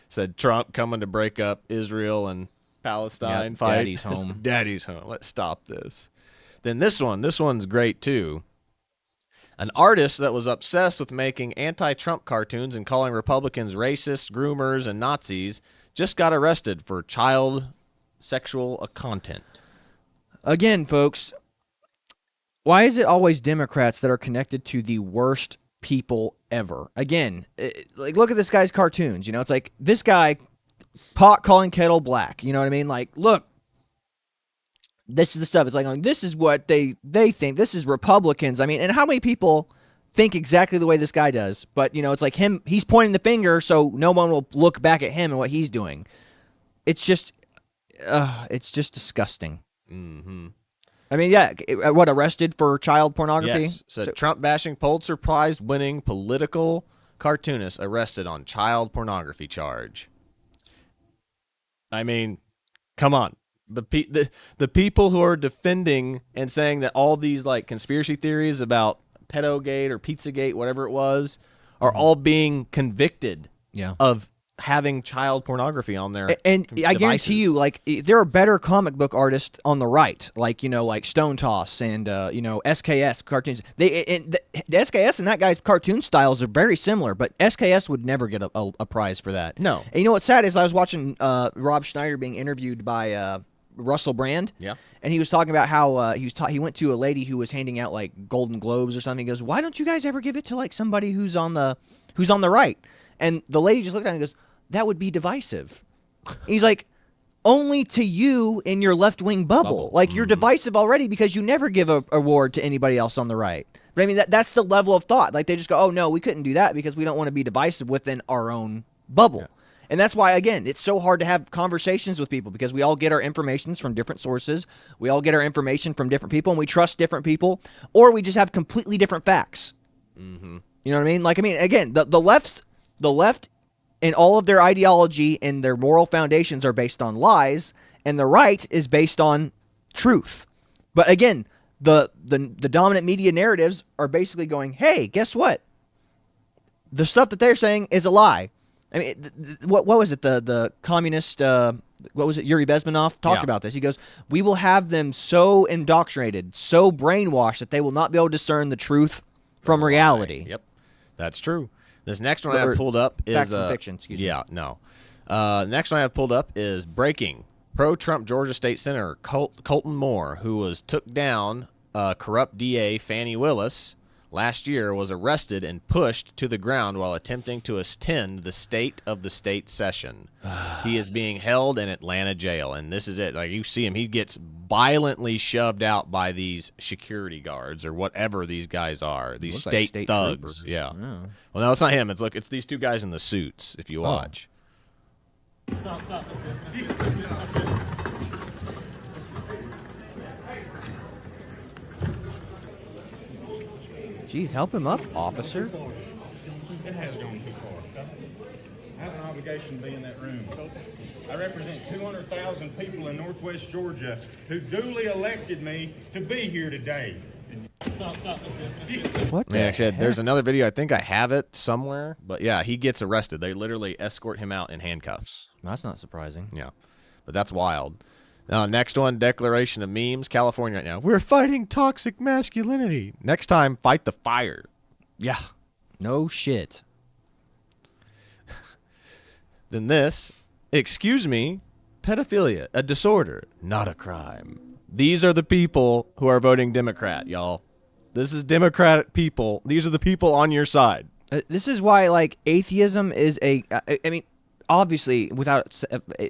Said Trump coming to break up Israel and Palestine fight. Daddy's home. Daddy's home. Let's stop this. Then this one's great too. An artist that was obsessed with making anti-Trump cartoons and calling Republicans racists, groomers, and Nazis just got arrested for child sexual content. Again, folks, why is it always Democrats that are connected to the worst people ever? Again, like look at this guy's cartoons. You know, it's like this guy pot calling kettle black. You know what I mean? Like, look, this is the stuff. It's like, this is what they think. This is Republicans. I mean, and how many people think exactly the way this guy does? But, you know, it's like he's pointing the finger so no one will look back at him and what he's doing. It's just disgusting. Mm-hmm. I mean, yeah, what, arrested for child pornography? Yes. So Trump-bashing Pulitzer Prize-winning political cartoonist arrested on child pornography charge. I mean, come on. The people who are defending and saying that all these like conspiracy theories about Pedogate or Pizzagate, whatever it was, are all being convicted of having child pornography on their I guarantee you, like, there are better comic book artists on the right, like, you know, like Stone Toss and you know, SKS cartoons. The SKS and that guy's cartoon styles are very similar, but SKS would never get a prize for that. No. And you know what's sad is I was watching Rob Schneider being interviewed by Russell Brand. Yeah. And he was talking about how he went to a lady who was handing out like Golden Globes or something. He goes, "Why don't you guys ever give it to like somebody who's on the right?" And the lady just looked at him and goes, "That would be divisive." He's like, "Only to you in your left-wing bubble. Like, you're divisive already because you never give a award to anybody else on the right." But I mean, that's the level of thought. Like, they just go, "Oh, no, we couldn't do that because we don't want to be divisive within our own bubble." Yeah. And that's why, again, it's so hard to have conversations with people because we all get our information from different sources. We all get our information from different people, and we trust different people, or we just have completely different facts. Mm-hmm. You know what I mean? Like, I mean, again, the left and all of their ideology and their moral foundations are based on lies, and the right is based on truth. But again, the dominant media narratives are basically going, hey, guess what? the stuff that they're saying is a lie. I mean, what was it? The communist, what was it? Yuri Bezmenov talked about this. He goes, we will have them so indoctrinated, so brainwashed that they will not be able to discern the truth from reality. Yep, that's true. This next one I have pulled up is fact from fiction. Excuse me. Yeah, no. Next one I have pulled up is breaking. Pro-Trump Georgia State Senator Colton Moore, who was took down corrupt DA Fannie Willis last year, was arrested and pushed to the ground while attempting to attend the State of the State session. He is being held in Atlanta jail, and this is it. Like, you see him, he gets violently shoved out by these security guards or whatever these guys are. These state thugs. Troopers. Yeah. Well, no, it's not him. It's these two guys in the suits. If you watch. Jeez, help him up, officer. It has gone too far. I have an obligation to be in that room. I represent 200,000 people in Northwest Georgia who duly elected me to be here today. What the Actually, heck? there's another video. I think I have it somewhere. But yeah, he gets arrested. They literally escort him out in handcuffs. That's not surprising. Yeah, but that's wild. Next one, declaration of memes. California right now. We're fighting toxic masculinity. Next time, fight the fire. Yeah. No shit. Then this, excuse me, pedophilia, a disorder, not a crime. These are the people who are voting Democrat, y'all. This is Democratic people. These are the people on your side. This is why, like, atheism is I mean, obviously,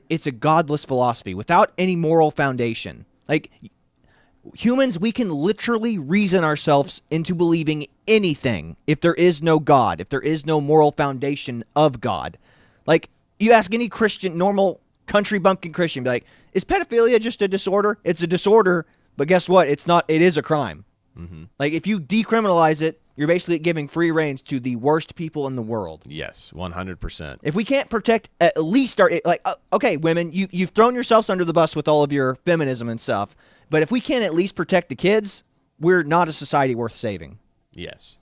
it's a godless philosophy without any moral foundation. Like, humans, we can literally reason ourselves into believing anything if there is no God, if there is no moral foundation of God. Like, you ask any Christian, normal country bumpkin Christian, be like, is pedophilia just a disorder? It's a disorder, but guess what? It's not. It is a crime. Mm-hmm. Like, if you decriminalize it, you're basically giving free reins to the worst people in the world. Yes, 100%. If we can't protect at least our, okay, women, you've thrown yourselves under the bus with all of your feminism and stuff, but if we can't at least protect the kids, we're not a society worth saving. Yes.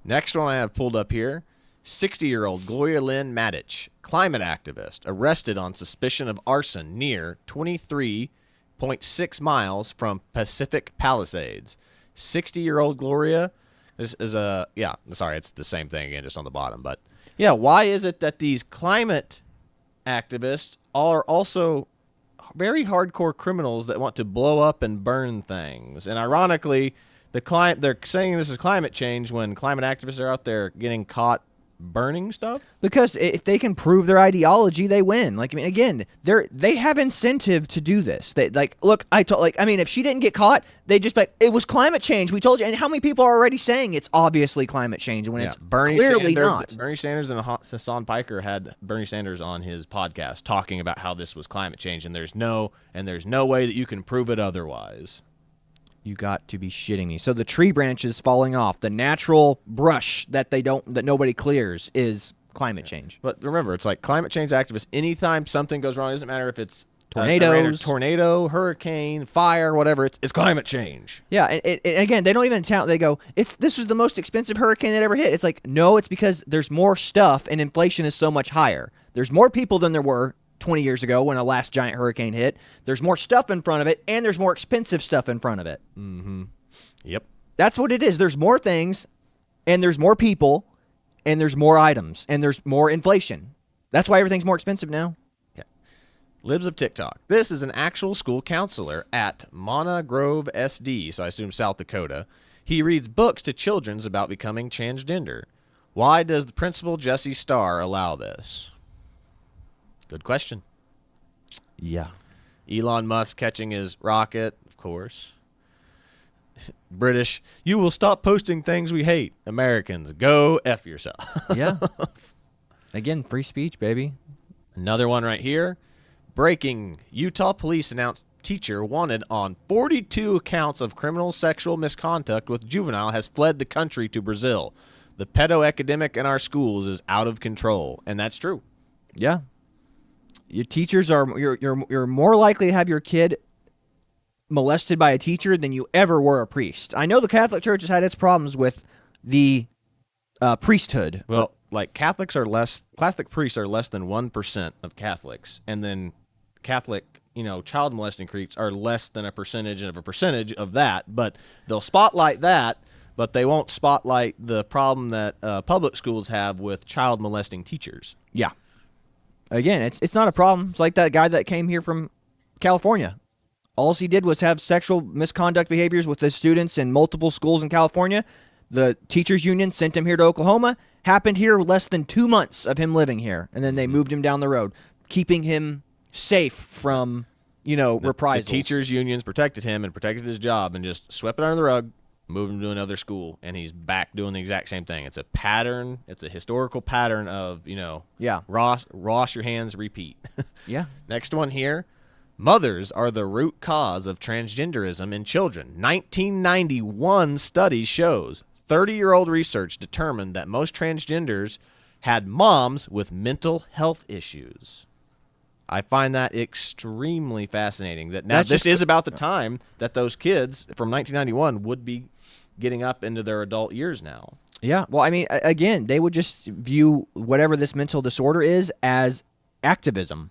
Next one I have pulled up here, 60-year-old Gloria Lynn Matic, climate activist, arrested on suspicion of arson near 23.6 miles from Pacific Palisades. 60-year-old Gloria... This is it's the same thing again, just on the bottom. But yeah, why is it that these climate activists are also very hardcore criminals that want to blow up and burn things? And ironically, they're saying this is climate change when climate activists are out there getting caught burning stuff? Because if they can prove their ideology, they win. Like, I mean, again, they have incentive to do this. They look, if she didn't get caught, they just like, it was climate change. We told you. And how many people are already saying it's obviously climate change when it's clearly not? Bernie Sanders and Hassan Piker had Bernie Sanders on his podcast talking about how this was climate change, and there's no way that you can prove it otherwise. You got to be shitting me. So the tree branches falling off, the natural brush that nobody clears is climate change. But remember, it's like climate change activists, anytime something goes wrong, it doesn't matter if it's tornado, hurricane, fire, whatever, it's climate change. Yeah, and again, they don't even count. They go, this was the most expensive hurricane that ever hit. It's like, no, it's because there's more stuff and inflation is so much higher. There's more people than there were 20 years ago when a last giant hurricane hit. There's more stuff in front of it, and there's more expensive stuff in front of it. Mm-hmm. Yep. That's what it is. There's more things, and there's more people, and there's more items, and there's more inflation. That's why everything's more expensive now. Okay. Libs of TikTok. This is an actual school counselor at Mana Grove SD, so I assume South Dakota. He reads books to children about becoming transgender. Why does the principal Jesse Starr allow this? Good question. Yeah. Elon Musk catching his rocket, of course. British, you will stop posting things we hate. Americans, go F yourself. Yeah. Again, free speech, baby. Another one right here. Breaking. Utah police announced teacher wanted on 42 counts of criminal sexual misconduct with juvenile has fled the country to Brazil. The pedo epidemic in our schools is out of control. And that's true. Yeah. Your teachers you're more likely to have your kid molested by a teacher than you ever were a priest. I know the Catholic Church has had its problems with the priesthood. Well, like Catholic priests are less than 1% of Catholics, and then Catholic, child molesting creeps are less than a percentage of that, but they'll spotlight that, but they won't spotlight the problem that public schools have with child molesting teachers. Yeah. Again, it's not a problem. It's like that guy that came here from California. All he did was have sexual misconduct behaviors with his students in multiple schools in California. The teachers union sent him here to Oklahoma. Happened here less than 2 months of him living here, and then they moved him down the road, keeping him safe from, reprisals. The teachers unions protected him and protected his job and just swept it under the rug, moved him to another school, and he's back doing the exact same thing. It's a pattern. It's a historical pattern of, wash your hands, repeat. Yeah. Next one here. Mothers are the root cause of transgenderism in children. 1991 study shows 30-year-old research determined that most transgenders had moms with mental health issues. I find that extremely fascinating. This is about the time that those kids from 1991 would be getting up into their adult years now. Yeah. Well, I mean, again, they would just view whatever this mental disorder is as activism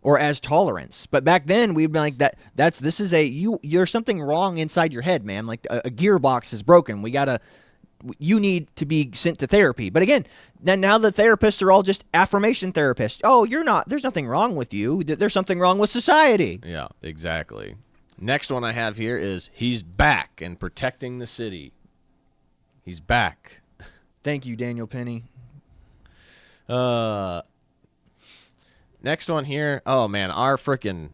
or as tolerance. But back then, we'd be like, there's something wrong inside your head, man. Like a gearbox is broken. You need to be sent to therapy. But again, then now the therapists are all just affirmation therapists. Oh, there's nothing wrong with you. There's something wrong with society. Yeah, exactly. Next one I have here is he's back and protecting the city. He's back. Thank you, Daniel Penny. Next one here. Oh, man, our freaking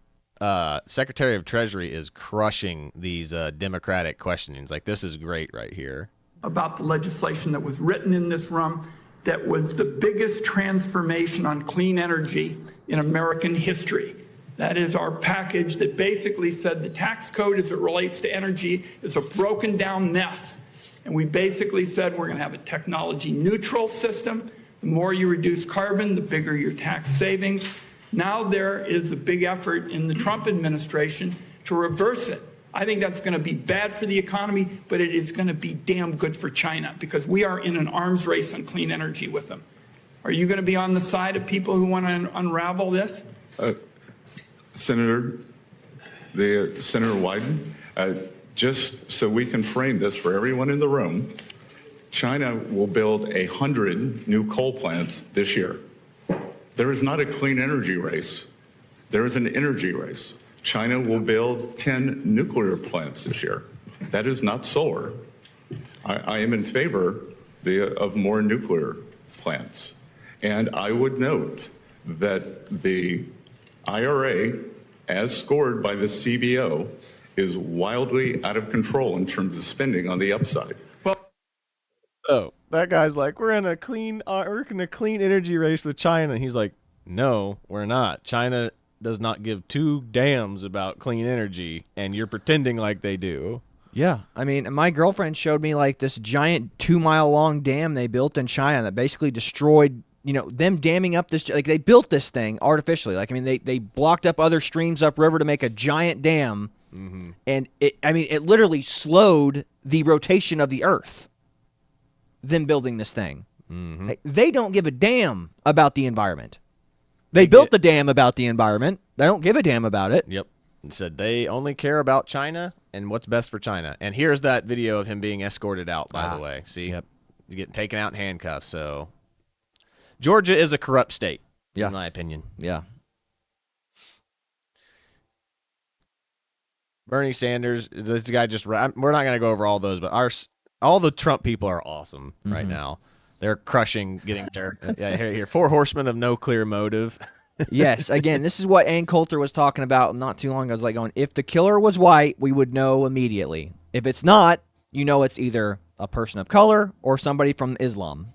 Secretary of Treasury is crushing these Democratic questionings. Like, this is great right here. About the legislation that was written in this room that was the biggest transformation on clean energy in American history. That is our package that basically said the tax code as it relates to energy is a broken down mess. And we basically said we're going to have a technology neutral system. The more you reduce carbon, the bigger your tax savings. Now there is a big effort in the Trump administration to reverse it. I think that's going to be bad for the economy, but it is going to be damn good for China because we are in an arms race on clean energy with them. Are you going to be on the side of people who want to unravel this? Senator Wyden, just so we can frame this for everyone in the room, China will build 100 new coal plants this year. There is not a clean energy race. There is an energy race. China will build 10 nuclear plants this year. That is not solar. I am in favor of more nuclear plants. And I would note that the IRA, as scored by the CBO, is wildly out of control in terms of spending on the upside. Oh, that guy's like, we're in a clean energy race with China. And he's like, no, we're not. China does not give two damns about clean energy, and you're pretending like they do. Yeah, I mean, my girlfriend showed me like this giant 2-mile long dam they built in China that basically destroyed, them damming up this, like they built this thing artificially. Like, I mean, they blocked up other streams upriver to make a giant dam, and it literally slowed the rotation of the earth. Them building this thing. They don't give a damn about the environment. They built the dam about the environment. They don't give a damn about it. Yep. And said they only care about China and what's best for China. And here's that video of him being escorted out, by the way. See? Yep. He's getting taken out in handcuffs. So Georgia is a corrupt state, in my opinion. Yeah. Bernie Sanders, this guy we're not going to go over all those, but all the Trump people are awesome right now. They're crushing, getting there. Here, 4 horsemen of no clear motive. Yes, again, this is what Ann Coulter was talking about not too long ago. I was like going, if the killer was white, we would know immediately. If it's not, it's either a person of color or somebody from Islam.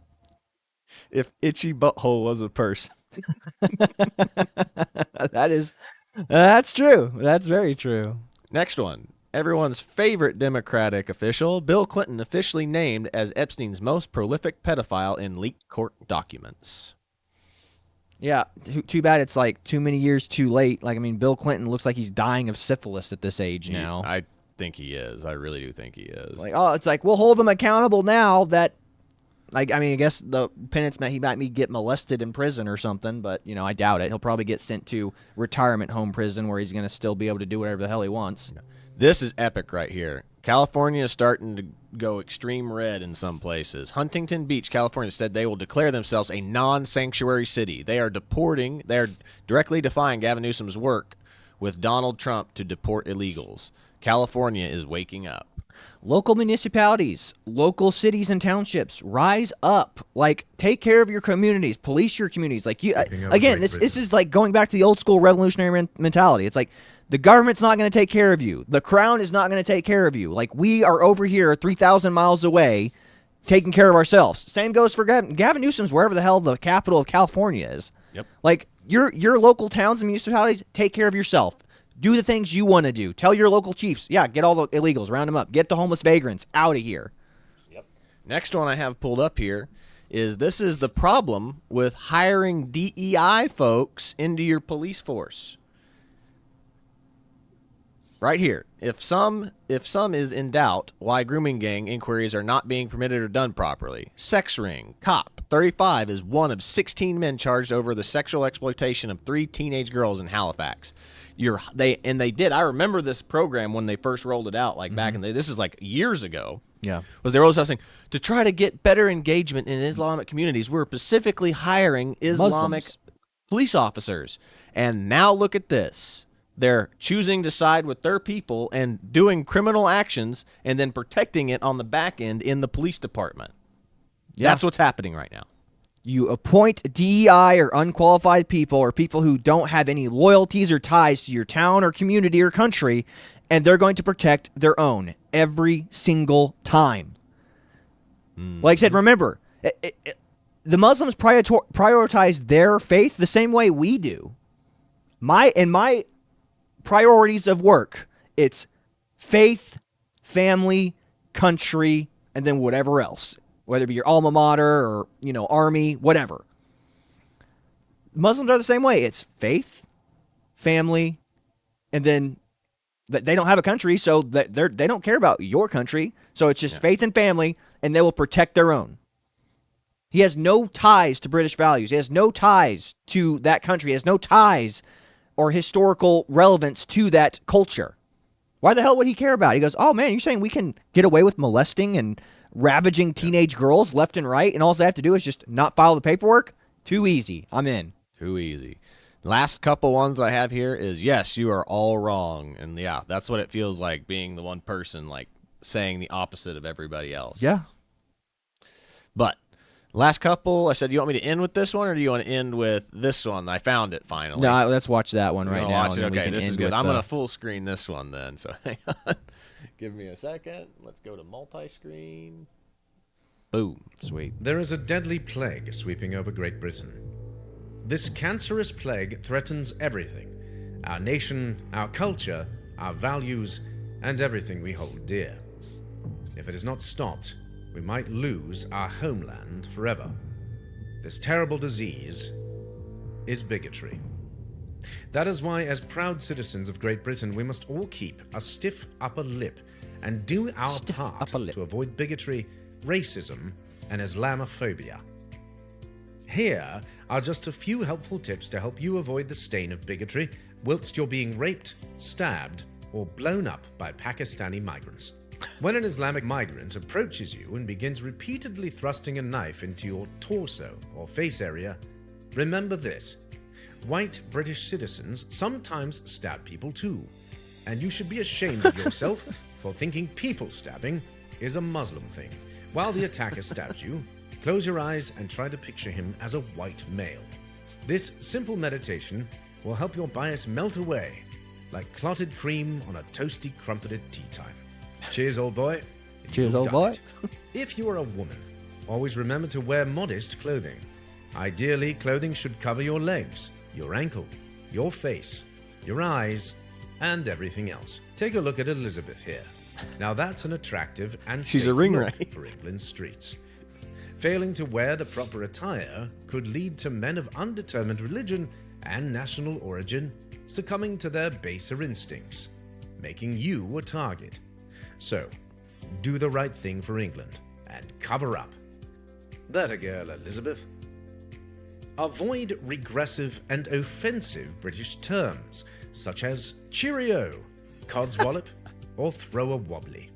If itchy butthole was a person. That's true. That's very true. Next one. Everyone's favorite Democratic official, Bill Clinton, officially named as Epstein's most prolific pedophile in leaked court documents. Yeah, too bad it's like too many years too late. Like, I mean, Bill Clinton looks like he's dying of syphilis at this age now. I think he is. I really do think he is. Like, it's like, we'll hold him accountable now that Like, I mean, I guess the penance meant he might get molested in prison or something, but, you know, I doubt it. He'll probably get sent to retirement home prison where he's going to still be able to do whatever the hell he wants. This is epic right here. California is starting to go extreme red in some places. Huntington Beach, California said they will declare themselves a non-sanctuary city. They are directly defying Gavin Newsom's work with Donald Trump to deport illegals. California is waking up. Local municipalities, local cities and townships, rise up. Like, take care of your communities, police your communities. Like, you again, this is like going back to the old school revolutionary mentality. It's like the government's not going to take care of you. The crown is not going to take care of you. Like, we are over here 3,000 miles away taking care of ourselves. Same goes for Gavin Newsom's wherever the hell the capital of California is. Yep. Like, your local towns and municipalities, take care of yourself. Do the things you want to do. Tell your local chiefs, get all the illegals, round them up. Get the homeless vagrants out of here. Yep. Next one I have pulled up here is this is the problem with hiring DEI folks into your police force. Right here. If some is in doubt why grooming gang inquiries are not being permitted or done properly. Sex ring. Cop 35 is one of 16 men charged over the sexual exploitation of 3 teenage girls in Halifax. They did. I remember this program when they first rolled it out, like back in the day. This is like years ago. Yeah. Was they rolled out saying, to try to get better engagement in Islamic communities, we're specifically hiring Islamic police officers. And now look at this. They're choosing to side with their people and doing criminal actions and then protecting it on the back end in the police department. Yeah. That's what's happening right now. You appoint DEI or unqualified people or people who don't have any loyalties or ties to your town or community or country, and they're going to protect their own every single time. Like I said, remember, the Muslims prioritize their faith the same way we do. In my priorities of work, it's faith, family, country, and then whatever else. Whether it be your alma mater or, army, whatever. Muslims are the same way. It's faith, family, and then they don't have a country, so they don't care about your country. So it's just faith and family, and they will protect their own. He has no ties to British values. He has no ties to that country. He has no ties or historical relevance to that culture. Why the hell would he care about it? He goes, oh, man, you're saying we can get away with molesting and ravaging teenage girls left and right, and all they have to do is just not file the paperwork? Too easy. I'm in. Too easy. Last couple ones that I have here is, yes, you are all wrong. And yeah, that's what it feels like being the one person like saying the opposite of everybody else. Yeah. But last couple, I said, you want me to end with this one or do you want to end with this one? I found it finally. No, let's watch that one right now. Okay, this is good. I'm going to full screen this one then. So hang on. Give me a second. Let's go to multi-screen. Boom. Sweet. There is a deadly plague sweeping over Great Britain. This cancerous plague threatens everything. Our nation, our culture, our values, and everything we hold dear. If it is not stopped, we might lose our homeland forever. This terrible disease is bigotry. That is why, as proud citizens of Great Britain, we must all keep a stiff upper lip and do our part to avoid bigotry, racism, and Islamophobia. Here are just a few helpful tips to help you avoid the stain of bigotry whilst you're being raped, stabbed, or blown up by Pakistani migrants. When an Islamic migrant approaches you and begins repeatedly thrusting a knife into your torso or face area, remember this. White British citizens sometimes stab people too, and you should be ashamed of yourself for thinking people stabbing is a Muslim thing. While the attacker stabs you, close your eyes and try to picture him as a white male. This simple meditation will help your bias melt away like clotted cream on a toasty, crumpetted tea time. Cheers, old boy. Cheers, old boy. If you are a woman, always remember to wear modest clothing. Ideally, clothing should cover your legs, your ankle, your face, your eyes, and everything else. Take a look at Elizabeth here. Now that's an attractive and she's safe a ring look ray for England's streets. Failing to wear the proper attire could lead to men of undetermined religion and national origin succumbing to their baser instincts, making you a target. So, do the right thing for England and cover up. That a girl, Elizabeth. Avoid regressive and offensive British terms, such as cheerio, codswallop, or throw a wobbly.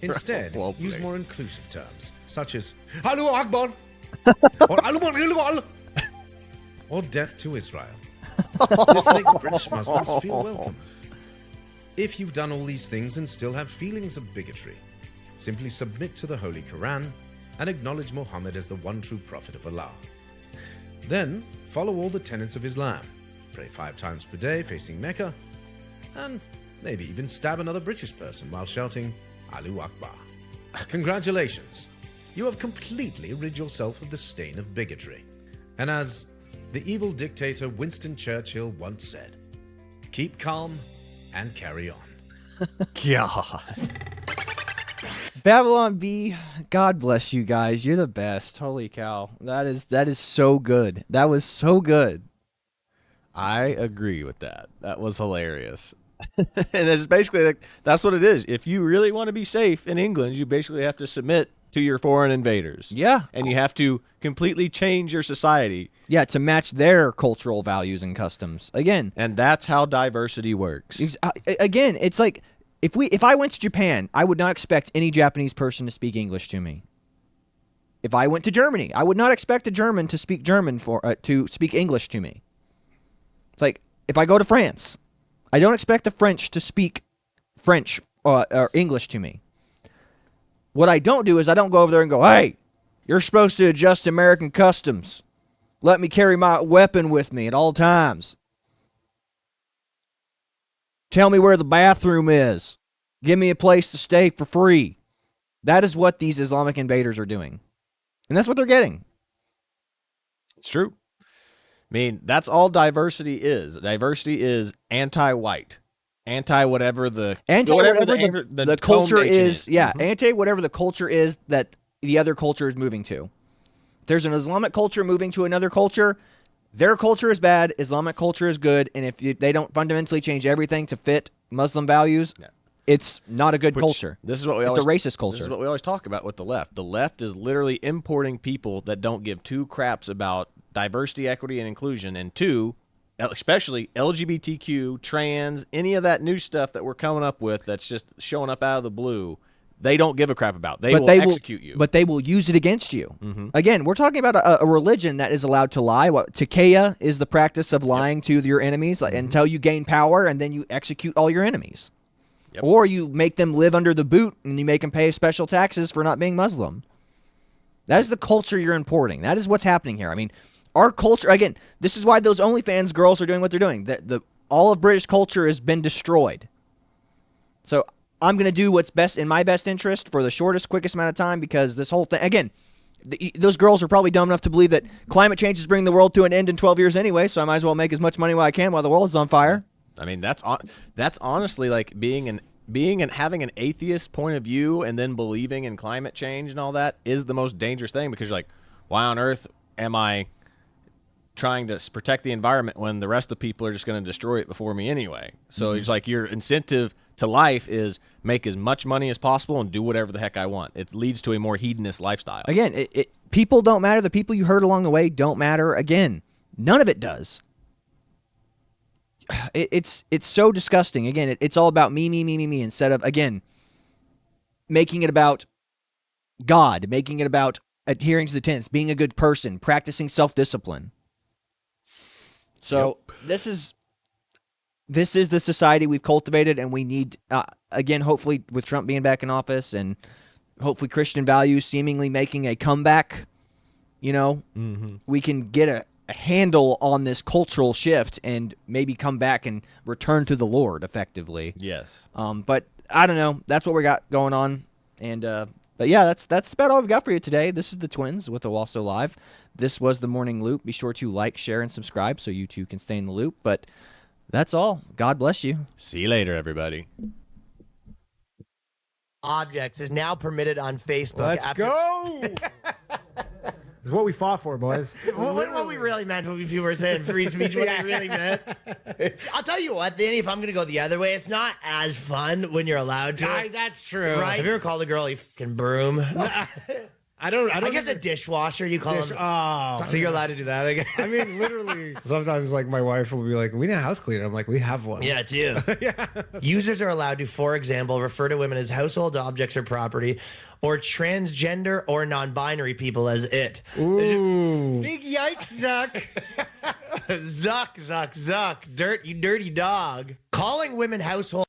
Instead, use more inclusive terms, such as Allahu Akbar, or Allahu or death to Israel. This makes British Muslims feel welcome. If you've done all these things and still have feelings of bigotry, simply submit to the Holy Quran and acknowledge Muhammad as the one true prophet of Allah. Then, follow all the tenets of Islam, pray 5 times per day facing Mecca, and maybe even stab another British person while shouting Allahu Akbar. Congratulations! You have completely rid yourself of the stain of bigotry. And as the evil dictator Winston Churchill once said, keep calm and carry on. God. Babylon B, God bless you guys. You're the best. Holy cow. That is so good. That was so good. I agree with that. That was hilarious. And it's basically like, that's what it is. If you really want to be safe in England, you basically have to submit to your foreign invaders. Yeah. And you have to completely change your society. Yeah, to match their cultural values and customs. Again. And that's how diversity works. Again, it's like, if I went to Japan, I would not expect any Japanese person to speak English to me. If I went to Germany, I would not expect a German to speak to speak English to me. It's like, if I go to France, I don't expect the French to speak French or English to me. What I don't do is I don't go over there and go, hey, you're supposed to adjust American customs. Let me carry my weapon with me at all times. Tell me where the bathroom is. Give me a place to stay for free. That is what these Islamic invaders are doing. And that's what they're getting. It's true. I mean, that's all diversity is. Diversity is anti-white. Anti-whatever the culture is. Yeah, Mm-hmm. Anti-whatever the culture is that the other culture is moving to. If there's an Islamic culture moving to another culture, their culture is bad, Islamic culture is good, and if they don't fundamentally change everything to fit Muslim values, it's not a good culture. This is what we it's always a racist culture. This is what we always talk about with the left. The left is literally importing people that don't give two craps about diversity, equity, and inclusion, and two, especially LGBTQ, trans, any of that new stuff that we're coming up with that's just showing up out of the blue. They don't give a crap about. They will execute you. But they will use it against you. Mm-hmm. Again, we're talking about a religion that is allowed to lie. Decay is the practice of lying to your enemies until you gain power, and then you execute all your enemies. Yep. Or you make them live under the boot, and you make them pay special taxes for not being Muslim. That is the culture you're importing. That is what's happening here. I mean, our culture, again, this is why those OnlyFans girls are doing what they're doing. All of British culture has been destroyed. So I'm going to do what's best in my best interest for the shortest, quickest amount of time, because this whole thing, again, those girls are probably dumb enough to believe that climate change is bringing the world to an end in 12 years anyway, so I might as well make as much money while I can while the world's on fire. I mean, that's honestly like being and having an atheist point of view and then believing in climate change and all that is the most dangerous thing, because you're like, why on earth am I trying to protect the environment when the rest of the people are just going to destroy it before me anyway? So it's like your incentive to life is make as much money as possible and do whatever the heck I want. It leads to a more hedonist lifestyle. Again, people don't matter. The people you hurt along the way don't matter. Again, none of it does. It's so disgusting. Again, it's all about me instead of, again, making it about God, making it about adhering to the tenets, being a good person, practicing self-discipline. So this is the society we've cultivated, and we need, again, hopefully with Trump being back in office and hopefully Christian values seemingly making a comeback, we can get a handle on this cultural shift and maybe come back and return to the Lord effectively. Yes. But I don't know. That's what we got going on. And but yeah, that's about all we've got for you today. This is the Twins with Owasso Live. This was the Morning Loop. Be sure to like, share, and subscribe so you too can stay in the loop. But that's all. God bless you. See you later, everybody. Objects is now permitted on Facebook. Let's go. This is what we fought for, boys. What we really meant when people were saying free speech, what they really meant. I'll tell you what, Danny, if I'm going to go the other way, it's not as fun when you're allowed to. That's true. Right? Have you ever called a girl a fucking broom? I guess a dishwasher, you call them. Oh. So you're allowed to do that again? I mean, literally, sometimes like my wife will be like, we need a house cleaner. I'm like, we have one. Yeah, it's you. Users are allowed to, for example, refer to women as household objects or property, or transgender or non-binary people as it. Ooh. Big yikes, Zuck. Zuck. Dirt, you dirty dog. Calling women household